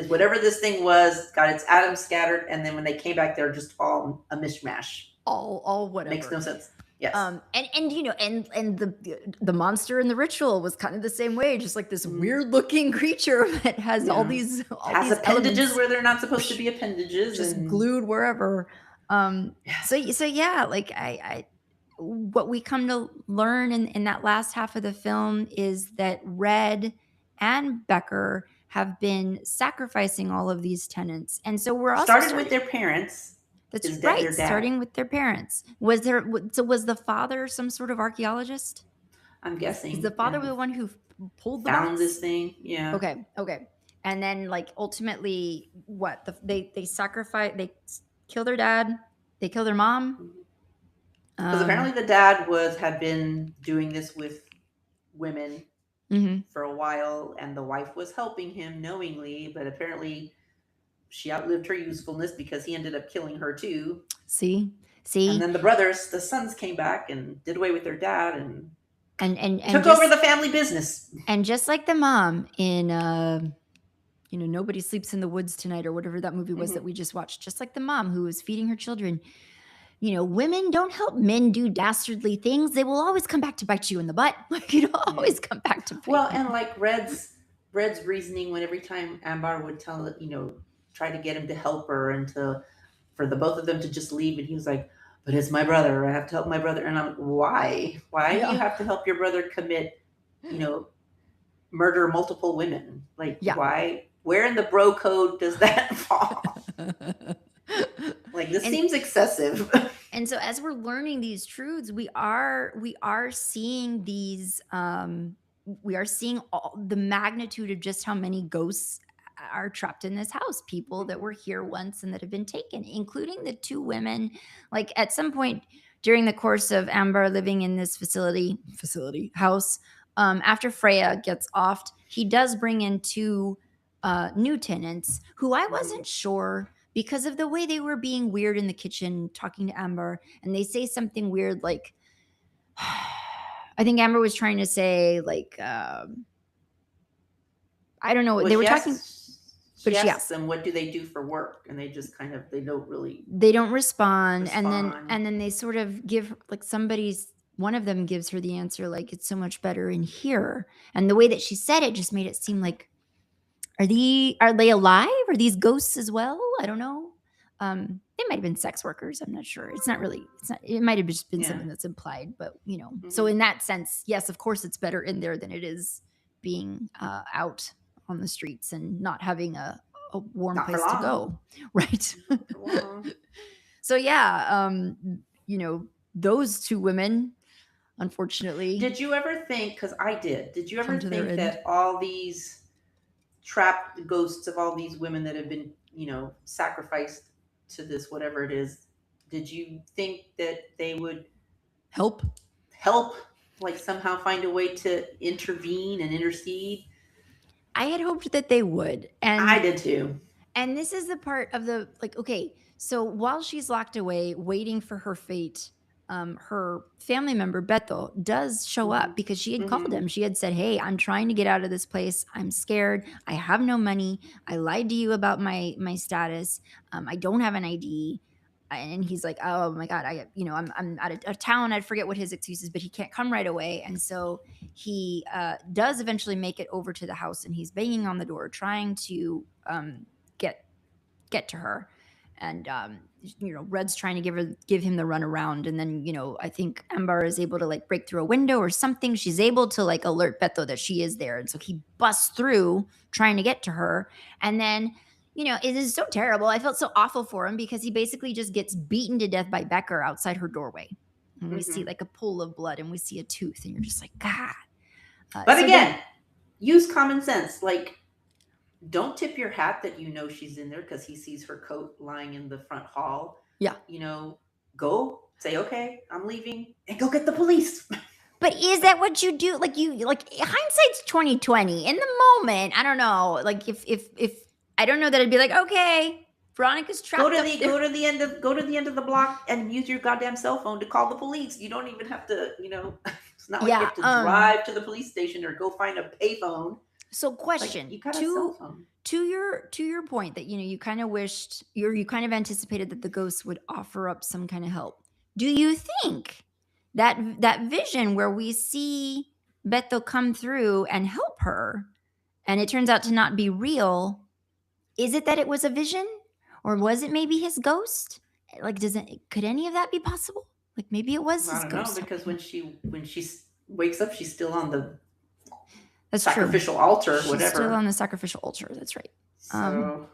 whatever this thing was got its atoms scattered, and then when they came back they're just all a mishmash, all whatever. Makes no sense. Yes. And the monster in the ritual was kind of the same way, just like this weird looking creature that has all these appendages elements where they're not supposed to be appendages, just glued wherever. So yeah, like I what we come to learn in that last half of the film is that Red and Becker have been sacrificing all of these tenants, and so we're also started with their parents. That's right. Starting with their parents. Was the father some sort of archaeologist? I'm guessing. Is the father the one who pulled the found box? This thing? Yeah. Okay. And then, like, ultimately, what they sacrifice? They kill their dad. They kill their mom. Because apparently the dad had been doing this with women for a while, and the wife was helping him knowingly, but apparently she outlived her usefulness because he ended up killing her too. See. And then the sons came back and did away with their dad, and and Took over the family business. And just like the mom in Nobody Sleeps in the Woods Tonight, or whatever that movie was that we just watched, just like the mom who was feeding her children, women don't help men do dastardly things. They will always come back to bite you in the butt. Like, always come back to bite Well, you. and like Red's reasoning when every time Ambar would try to get him to help her and for the both of them to just leave, and he was like, but it's my brother. I have to help my brother. And I'm like, why? Why do you have to help your brother commit, murder multiple women? Like, why? Where in the bro code does that fall? Like, this seems excessive. And so as we're learning these truths, we are seeing these we are seeing all the magnitude of just how many ghosts are trapped in this house, people that were here once and that have been taken, including the two women. Like, at some point during the course of Amber living in this facility house, after Freya gets offed, he does bring in two new tenants who I wasn't sure, because of the way they were being weird in the kitchen talking to Amber, and they say something weird like, I think Amber was trying to say, like, I don't know. They were talking. But she asks them, what do they do for work? And they just they don't respond. And then they sort of give, like, one of them gives her the answer, like, it's so much better in here. And the way that she said it just made it seem like, are they alive? Are these ghosts as well? I don't know. They might have been sex workers. I'm not sure. It might have just been something that's implied, but so in that sense, yes, of course it's better in there than it is being out on the streets and not having a warm place to go. Right. So yeah, those two women, unfortunately. Did you ever think, because I did you ever think that all these trapped ghosts of all these women that have been, sacrificed to this, whatever it is, did you think that they would help, like somehow find a way to intervene and intercede? I had hoped that they would. And I did too. And this is the part of the, like, okay, so while she's locked away waiting for her fate, her family member Beto does show up, because she had called him. She had said, hey, I'm trying to get out of this place. I'm scared. I have no money. I lied to you about my status. I don't have an ID. And he's like, oh my God, I'm out of town. I forget what his excuse is, but he can't come right away. And so he does eventually make it over to the house, and he's banging on the door, trying to get to her. And Red's trying to give him the run around, and then I think Amber is able to, like, break through a window or something. She's able to, like, alert Beto that she is there, and so he busts through trying to get to her. And then it is so terrible. I felt so awful for him, because he basically just gets beaten to death by Becker outside her doorway, and we see, like, a pool of blood, and we see a tooth, and you're just like, God. But again, use common sense. Like, don't tip your hat that she's in there because he sees her coat lying in the front hall. Yeah. Go say, okay, I'm leaving, and go get the police. But is that what you do? Like, hindsight's 2020. In the moment, I don't know. Like, if I don't know that I'd be like, okay, Veronica's trapped. Go to the end of the block and use your goddamn cell phone to call the police. You don't even have to, it's not like you have to drive to the police station or go find a payphone. So, question, like, you got a cell phone. To your point that you kind of wished, you kind of anticipated that the ghosts would offer up some kind of help. Do you think that vision where we see Beto come through and help her, and it turns out to not be real, is it that it was a vision, or was it maybe his ghost? Like, could any of that be possible? Like, maybe it was his ghost. I don't know, because when she wakes up, she's still on the sacrificial altar, She's whatever. Still on the sacrificial altar. That's right. So,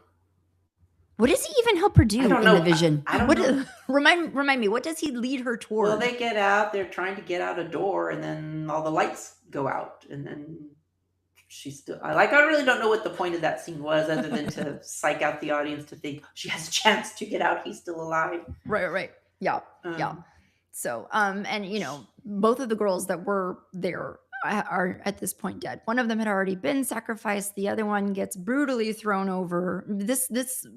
what does he even help her do in the vision? I don't know. Remind me. What does he lead her toward? Well, they get out. They're trying to get out a door, and then all the lights go out, and then she's still. I really don't know what the point of that scene was, other than to psych out the audience to think she has a chance to get out. He's still alive. Right. Yeah. Yeah. So, and both of the girls that were there are at this point dead. One of them had already been sacrificed. The other one gets brutally thrown over. This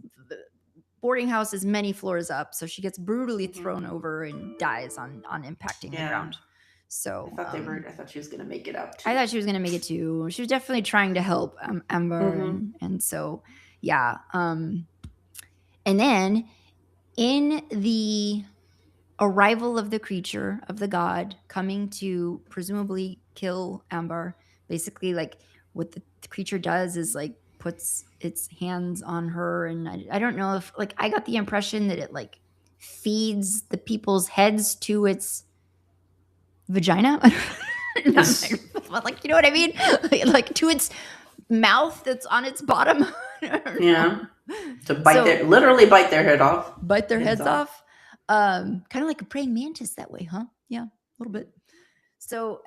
boarding house is many floors up, so she gets brutally thrown over and dies on impacting the ground. So I thought she was going to make it out too. I thought she was going to make it too. She was definitely trying to help Amber. Mhm. And so, yeah. And then in the arrival of the creature, of the god, coming to presumably kill Amber, basically, like, what the creature does is, like, puts its hands on her. And I don't know if, like, I got the impression that it, like, feeds the people's heads to its vagina. Not like, you know what I mean? Like, to its mouth that's on its bottom. Yeah. To literally bite their head off. Bite their heads off. Kind of like a praying mantis that way, huh? Yeah, a little bit. So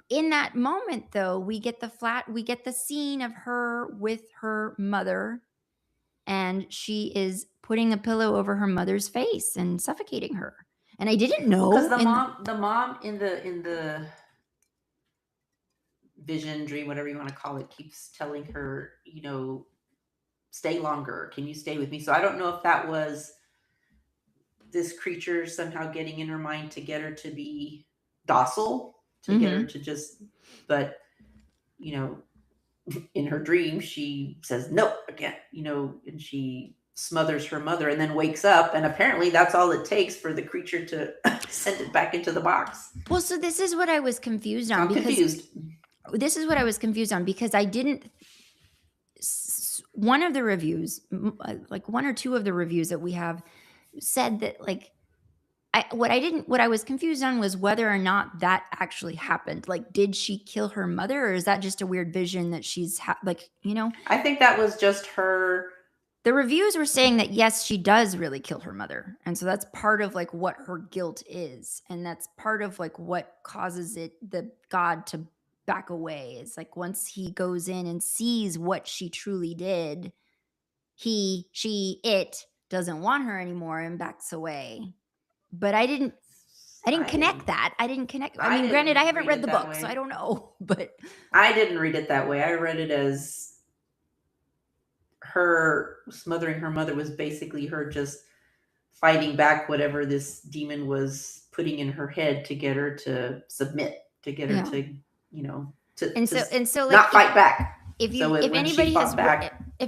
in that moment, though, we get the scene of her with her mother, and she is putting a pillow over her mother's face and suffocating her. And I didn't know, because the mom in the vision, dream, whatever you want to call it, keeps telling her, stay longer. Can you stay with me? So I don't know if that was this creature somehow getting in her mind to get her to be docile, to get her to just, but, in her dream, she says, no, again, and she smothers her mother and then wakes up. And apparently that's all it takes for the creature to send it back into the box. Well, so this is what I was confused on. I'm confused. This is what I was confused on because I didn't. One of the reviews, like one or two of the reviews that we have, said that, like, what I was confused on was whether or not that actually happened. Like, did she kill her mother, or is that just a weird vision that she's I think that was just her. The reviews were saying that yes, she does really kill her mother, and so that's part of, like, what her guilt is, and that's part of, like, what causes the god to back away. It's like once he goes in and sees what she truly did, it doesn't want her anymore and backs away. But I didn't connect that. I didn't connect. I mean, granted, I haven't read the book, so I don't know. But I didn't read it that way. I read it as her smothering her mother was basically her just fighting back whatever this demon was putting in her head to get her to submit, to get her to, to like, not fight back. If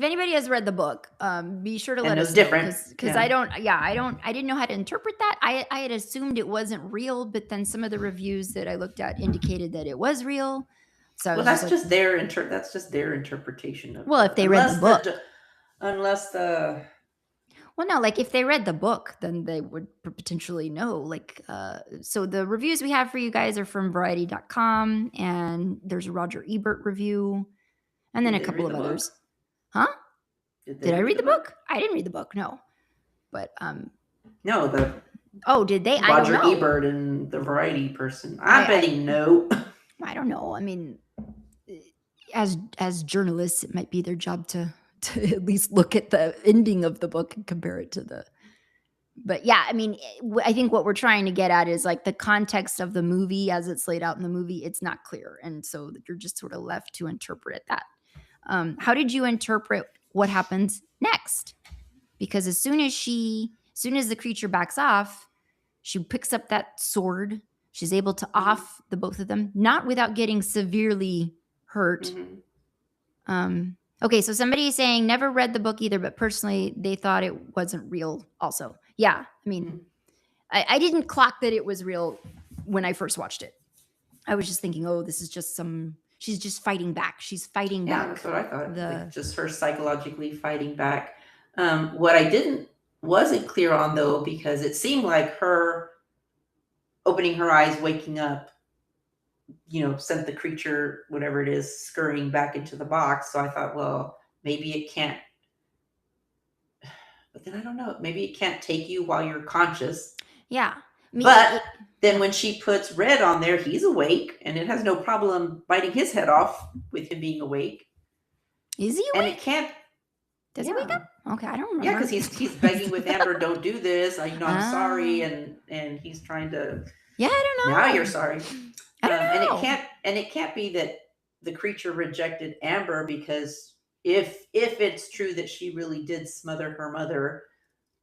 anybody has read the book, be sure to let us know, because I didn't know how to interpret that. I had assumed it wasn't real, but then some of the reviews that I looked at indicated that it was real. So that's just their interpretation of. Well, if they read the book, well, no, like if they read the book, then they would potentially know. Like, so the reviews we have for you guys are from Variety.com, and there's a Roger Ebert review. And then a couple of others. Huh? Did I read the book? I didn't read the book, no. But no, did they? Roger Ebert and the Variety person. I'm betting no. I don't know. I mean, as journalists, it might be their job to at least look at the ending of the book and compare it to the. But yeah, I mean, I think what we're trying to get at is, like, the context of the movie as it's laid out in the movie. It's not clear, and so you're just sort of left to interpret that. How did you interpret what happens next? Because as soon as the creature backs off, she picks up that sword. She's able to off the both of them, not without getting severely hurt. Okay, so somebody is saying never read the book either, but personally they thought it wasn't real also. Yeah, I mean, I didn't clock that it was real when I first watched it. I was just thinking, oh, this is just she's just fighting back. She's fighting back. Yeah, that's what I thought. Like, just her psychologically fighting back. What I wasn't clear on, though, because it seemed like her opening her eyes, waking up, sent the creature, whatever it is, scurrying back into the box. So I thought, well, maybe it can't. But then I don't know. Maybe it can't take you while you're conscious. Yeah. Then when she puts Red on there, he's awake, and it has no problem biting his head off with him being awake. Is he awake? And it can't. Does he wake up? Okay, I don't remember. Yeah, because he's begging with Amber, don't do this. I'm sorry, and he's trying to. Yeah, I don't know. Now you're sorry. I don't know. And it can't be that the creature rejected Amber, because if it's true that she really did smother her mother,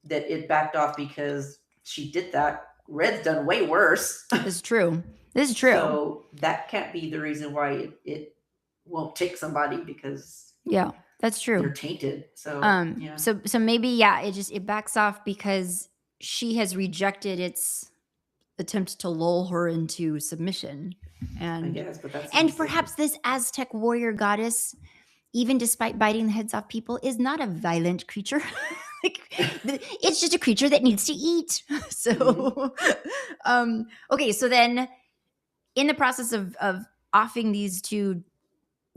that it backed off because she did that. Red's done way worse. It's true. This is true. So that can't be the reason why it won't take somebody, because Yeah, that's they're true. tainted. So yeah, So maybe, yeah, it backs off because she has rejected its attempt to lull her into submission. I And guess, but that's a and mistake. perhaps this Aztec warrior goddess, even despite biting the heads off people, is not a violent creature. Like, it's just a creature that needs to eat. So okay, so then in the process of offing these two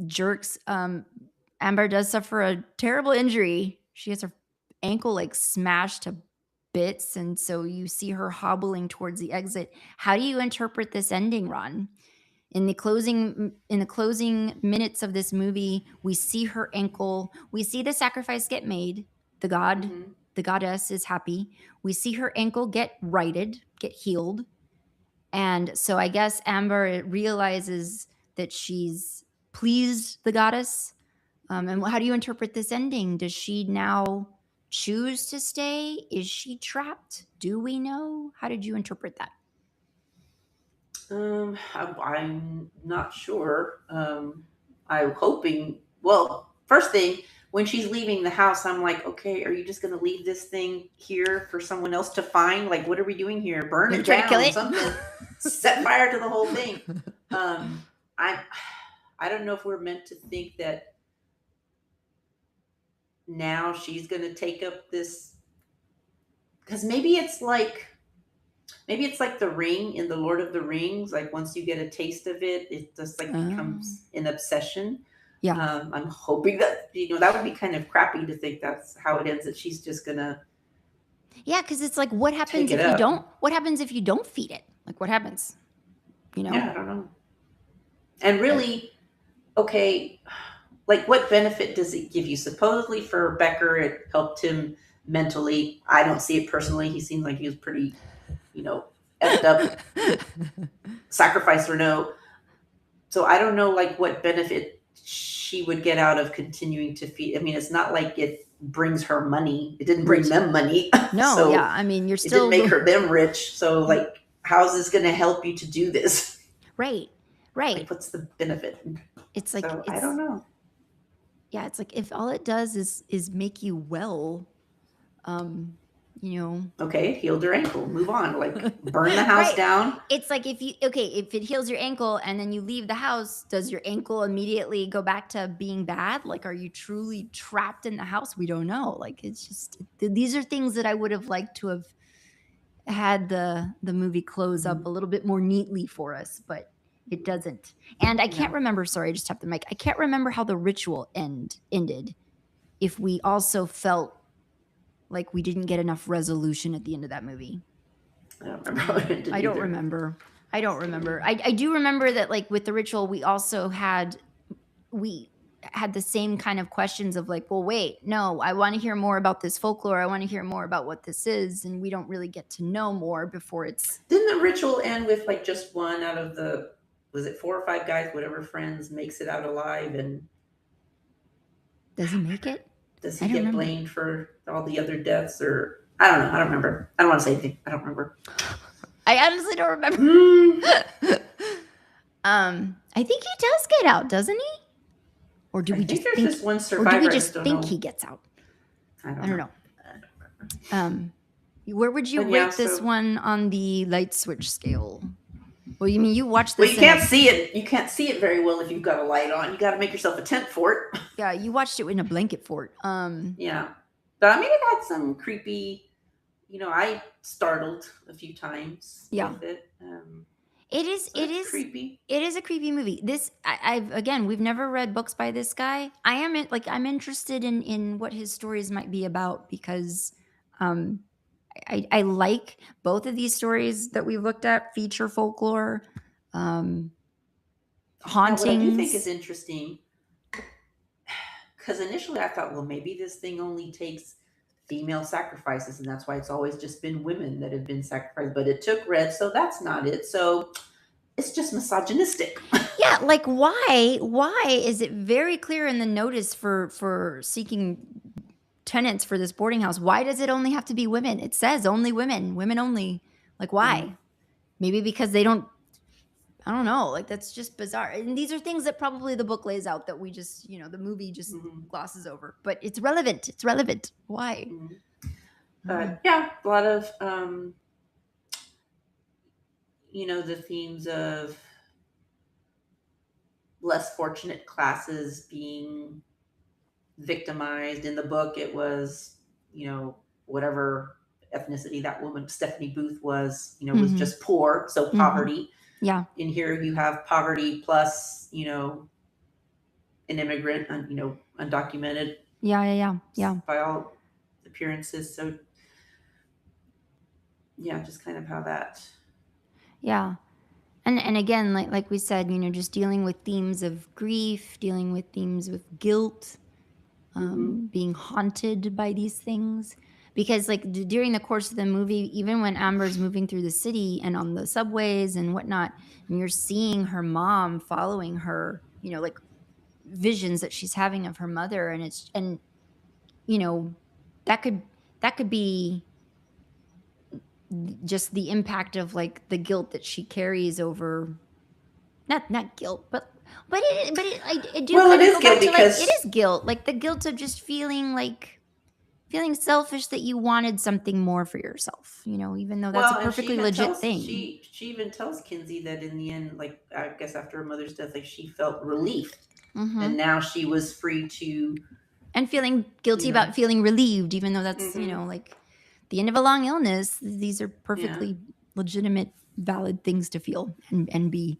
jerks, Amber does suffer a terrible injury. She has her ankle like smashed to bits, and so you see her hobbling towards the exit. How do you interpret this ending, Ron? In the closing minutes of this movie, we see her ankle. We see the sacrifice get made. The goddess is happy. We see her ankle get righted, get healed. And so I guess Amber realizes that she's pleased the goddess. And how do you interpret this ending? Does she now choose to stay? Is she trapped? Do we know? How did you interpret that? I'm not sure. I'm hoping. Well, first thing, when she's leaving the house, I'm like, okay, are you just going to leave this thing here for someone else to find? Like, what are we doing here? Burn Gonna it try to kill down, it? something. Set fire to the whole thing. I don't know if we're meant to think that now she's going to take up this, because maybe it's like the ring in the Lord of the Rings. Like, once you get a taste of it, it just like becomes an obsession. Yeah. I'm hoping that, that would be kind of crappy to think that's how it ends, that she's just gonna. Yeah, because it's like, what happens if you don't? What happens if you don't feed it? Like, what happens? Yeah, I don't know. And really, okay, like, what benefit does it give you? Supposedly for Becker, it helped him mentally. I don't see it personally. He seemed like he was pretty, effed up, sacrifice or no. So I don't know, like, what benefit she would get out of continuing to feed. I mean, it's not like it brings her money. It didn't bring them money. No, So yeah. I mean, you're it still didn't make them rich. So, like, how is this going to help you to do this? right. Like, what's the benefit? It's like, I don't know. Yeah, it's like, if all it does is make you well, Okay, it healed her ankle. Move on. Like, burn the house down. It's like, if it heals your ankle and then you leave the house, does your ankle immediately go back to being bad? Like, are you truly trapped in the house? We don't know. Like, it's just, these are things that I would have liked to have had the movie close up a little bit more neatly for us, but it doesn't. And I can't remember, sorry, I just tapped the mic. I can't remember how the ritual ended. If we also felt like we didn't get enough resolution at the end of that movie. I don't remember how it ended. I don't remember. I do remember that, like, with the ritual, we had the same kind of questions of like, well, wait, no, I want to hear more about this folklore. I want to hear more about what this is. And we don't really get to know more before it's. Didn't the ritual end with like just one out of the, was it 4 or 5 guys, whatever, friends, makes it out alive? And does he make it? Does he get blamed for all the other deaths? Or I don't know. I don't remember. I don't want to say anything. I don't remember. I honestly don't remember. I think he does get out, doesn't he? Or do we just think there's just one survivor? Or do we just think he gets out? I don't know. Where would you rate this one on the light switch scale? Well, you mean you watched this? Well, you can't see it. You can't see it very well if you've got a light on. You got to make yourself a tent fort. Yeah, you watched it in a blanket fort. Yeah, but I mean, it had some creepy. I startled a few times. Yeah. With it. It is creepy. It is a creepy movie. This, again, we've never read books by this guy. I'm interested in what his stories might be about, because I like both of these stories that we looked at, feature folklore, hauntings. What I do think is interesting, because initially I thought, well, maybe this thing only takes female sacrifices, and that's why it's always just been women that have been sacrificed. But it took red, so that's not it. So it's just misogynistic. Yeah, like, why is it very clear in the notice for seeking tenants for this boarding house? Why does it only have to be women? It says only women only. Like, why? Maybe because they don't I don't know. Like, that's just bizarre. And these are things that probably the book lays out that we just, the movie just glosses over. But it's relevant. It's relevant. Why? But yeah, a lot of the themes of less fortunate classes being victimized. In the book, it was, whatever ethnicity that woman, Stephanie Booth, was, was just poor. So poverty. Yeah. In here, you have poverty plus, an immigrant, undocumented. Yeah. By all appearances. So, yeah, just kind of how that. Yeah. And again, like we said, just dealing with themes of grief, dealing with themes with guilt, being haunted by these things. Because during the course of the movie, even when Amber's moving through the city and on the subways and whatnot, and you're seeing her mom following her, like visions that she's having of her mother, and that could be just the impact of like the guilt that she carries over. Not guilt, but I do. Well, kind it of is go guilt back to, because it is guilt, like the guilt of just feeling selfish that you wanted something more for yourself. Even though that's a perfectly legit thing. She even tells Kinsey that in the end, like I guess after her mother's death, like she felt relief, and now she was free to. And feeling guilty about feeling relieved, even though that's like the end of a long illness. These are perfectly legitimate, valid things to feel and be.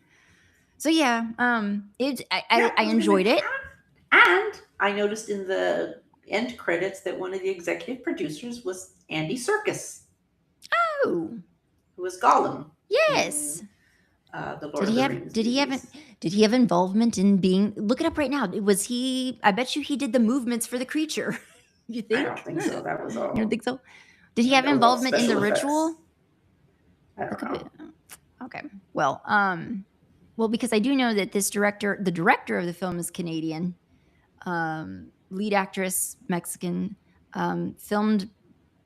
So yeah, I enjoyed it. And I noticed in the end credits that one of the executive producers was Andy Serkis. Oh, who was Gollum? Yes. The Lord of the Rings. Did he have involvement in being? Look it up right now. Was he? I bet you he did the movements for the creature. You think? I don't think so. That was all. You don't think so? Did he have involvement in the ritual? I don't know. Okay. Well, because I do know that the director of the film is Canadian, lead actress Mexican, filmed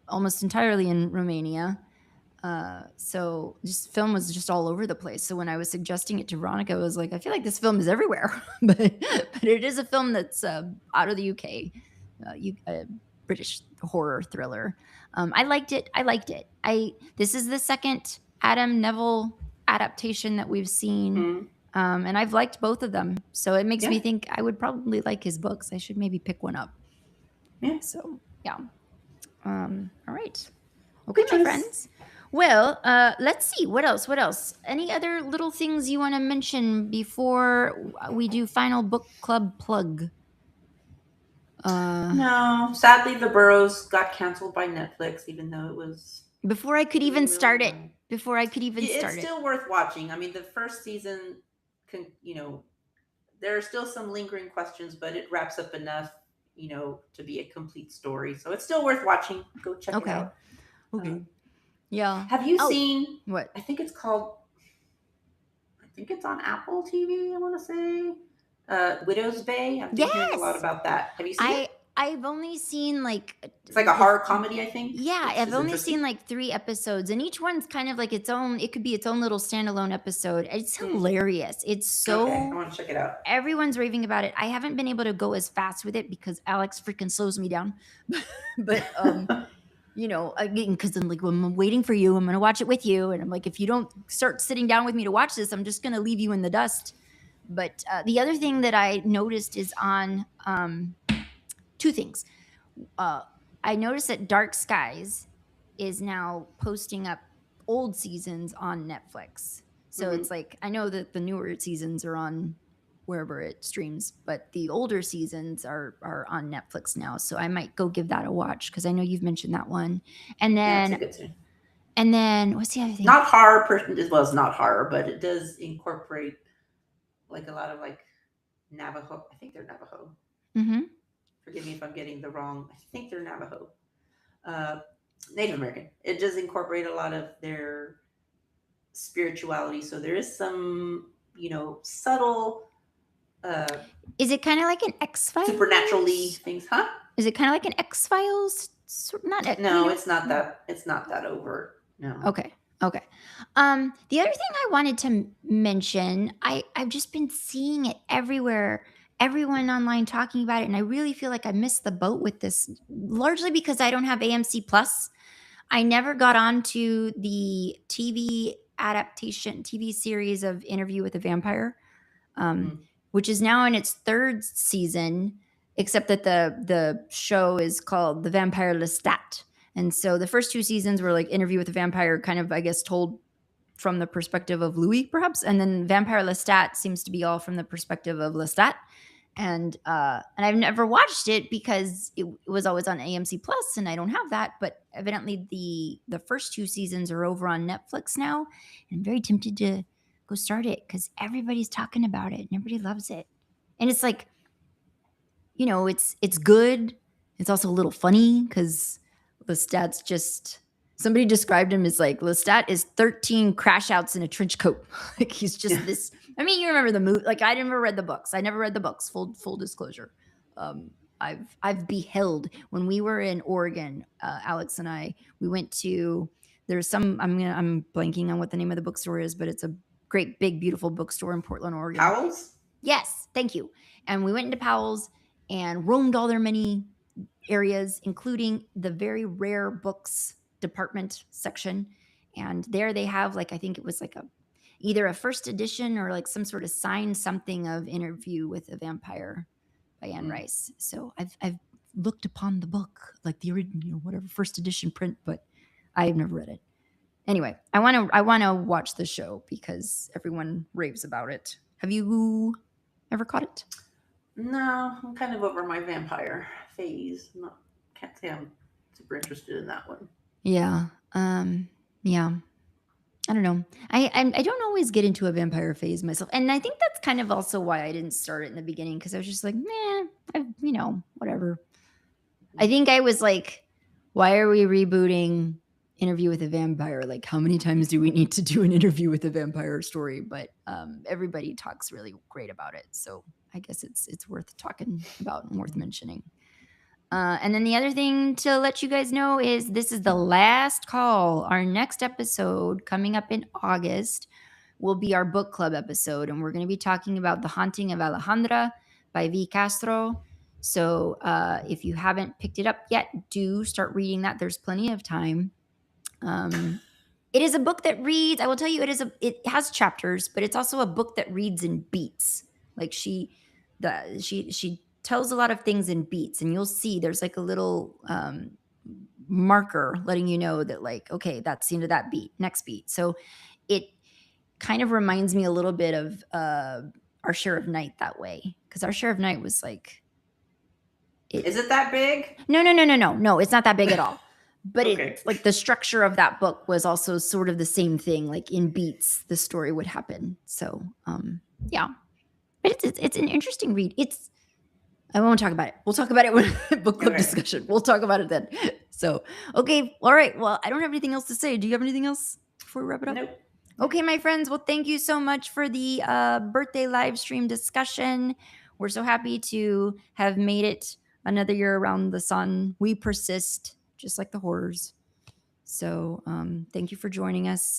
almost entirely in Romania. So just film was just all over the place. So when I was suggesting it to Veronica, I was like, I feel like this film is everywhere, but it is a film that's out of the UK, British horror thriller. I liked it. This is the second Adam Neville adaptation that we've seen. And I've liked both of them. So it makes me think I would probably like his books. I should maybe pick one up. Yeah. So, yeah. All right. Okay, my friends. Well, let's see. What else? Any other little things you want to mention before we do final book club plug? No. Sadly, The Burrows got canceled by Netflix, even though it was... Before I could even start it. It's still worth watching. I mean, the first season, there are still some lingering questions, but it wraps up enough, to be a complete story. So it's still worth watching. Go check it out. Okay. Yeah. Have you seen what? I think it's on Apple TV, I want to say. Widow's Bay. I've been hearing a lot about that. Have you seen it? I've only seen it's like a horror comedy, I think. Yeah, I've only seen like 3 episodes, and each one's kind of like its own. It could be its own little standalone episode. It's hilarious. It's so. Okay, I want to check it out. Everyone's raving about it. I haven't been able to go as fast with it because Alex freaking slows me down. But again, because I'm like, well, I'm waiting for you. I'm going to watch it with you, and I'm like, if you don't start sitting down with me to watch this, I'm just going to leave you in the dust. But the other thing that I noticed is on 2 things. I noticed that Dark Skies is now posting up old seasons on Netflix. So it's like, I know that the newer seasons are on wherever it streams, but the older seasons are on Netflix now. So I might go give that a watch because I know you've mentioned that one. And then, it's a good series. And then what's the other thing? Not horror, it's not horror, but it does incorporate like a lot of like Navajo. I think they're Navajo. Forgive me if I'm getting the wrong. I think they're Navajo. Native American. It does incorporate a lot of their spirituality. So there is some, subtle. Is it kind of like an X-Files? Supernaturally things, huh? Is it kind of like an X-Files? No, it's not that. It's not that overt. No. Okay. Okay. The other thing I wanted to mention, I've just been seeing it everywhere, everyone online talking about it, and I really feel like I missed the boat with this, largely because I don't have AMC Plus. I never got onto the TV series of Interview with a Vampire, um, Mm. which is now in its third season, except that the show is called The Vampire Lestat. And so the first two seasons were like Interview with a Vampire, kind of, I guess, told from the perspective of Louis, perhaps, and then Vampire Lestat seems to be all from the perspective of Lestat. And I've never watched it because it was always on AMC Plus, and I don't have that. But evidently, the first two seasons are over on Netflix now, and I'm very tempted to go start it because everybody's talking about it and everybody loves it. And it's like, it's good. It's also a little funny because Lestat's just, somebody described him as like, Lestat is 13 crash outs in a trench coat. Like he's just this. I mean, you remember the movie? Like I never read the books. I never read the books. Full disclosure. Um, I've beheld when we were in Oregon. Alex and I, we went to, there's some, I'm blanking on what the name of the bookstore is, but it's a great big beautiful bookstore in Portland, Oregon. Powell's? Yes, thank you. And we went into Powell's and roamed all their many areas, including the very rare books department section. And there they have, like, I think it was like either a first edition or like some sort of signed something of Interview with a Vampire by Anne Rice. So I've looked upon the book, like the original, whatever first edition print, but I've never read it. Anyway, I want to watch the show because everyone raves about it. Have you ever caught it? No, I'm kind of over my vampire phase. Can't say I'm super interested in that one. Yeah. Yeah. I don't know. I don't always get into a vampire phase myself, and I think that's kind of also why I didn't start it in the beginning because I was just like, whatever. I think I was like, why are we rebooting Interview with a Vampire? Like, how many times do we need to do an Interview with a Vampire story? But everybody talks really great about it, so I guess it's worth talking about and worth mentioning. And then the other thing to let you guys know is this is the last call. Our next episode coming up in August will be our book club episode, and we're going to be talking about The Haunting of Alejandra by V. Castro. So if you haven't picked it up yet, do start reading that. There's plenty of time. It is a book that reads, I will tell you, it has chapters, but it's also a book that reads in beats. Like she tells a lot of things in beats, and you'll see there's like a little marker letting you know that, like, okay, that's the end of that beat, next beat. So it kind of reminds me a little bit of Our Share of Night that way, because Our Share of Night was like, Is it that big? No, it's not that big at all. But Okay. it's like the structure of that book was also sort of the same thing. Like in beats, the story would happen. So yeah, but it's an interesting read. I won't talk about it. We'll talk about it when book club discussion. We'll talk about it then. So okay, all right. Well, I don't have anything else to say. Do you have anything else before we wrap it up? Nope. Okay, my friends. Well, thank you so much for the birthday live stream discussion. We're so happy to have made it another year around the sun. We persist, just like the horrors. So thank you for joining us.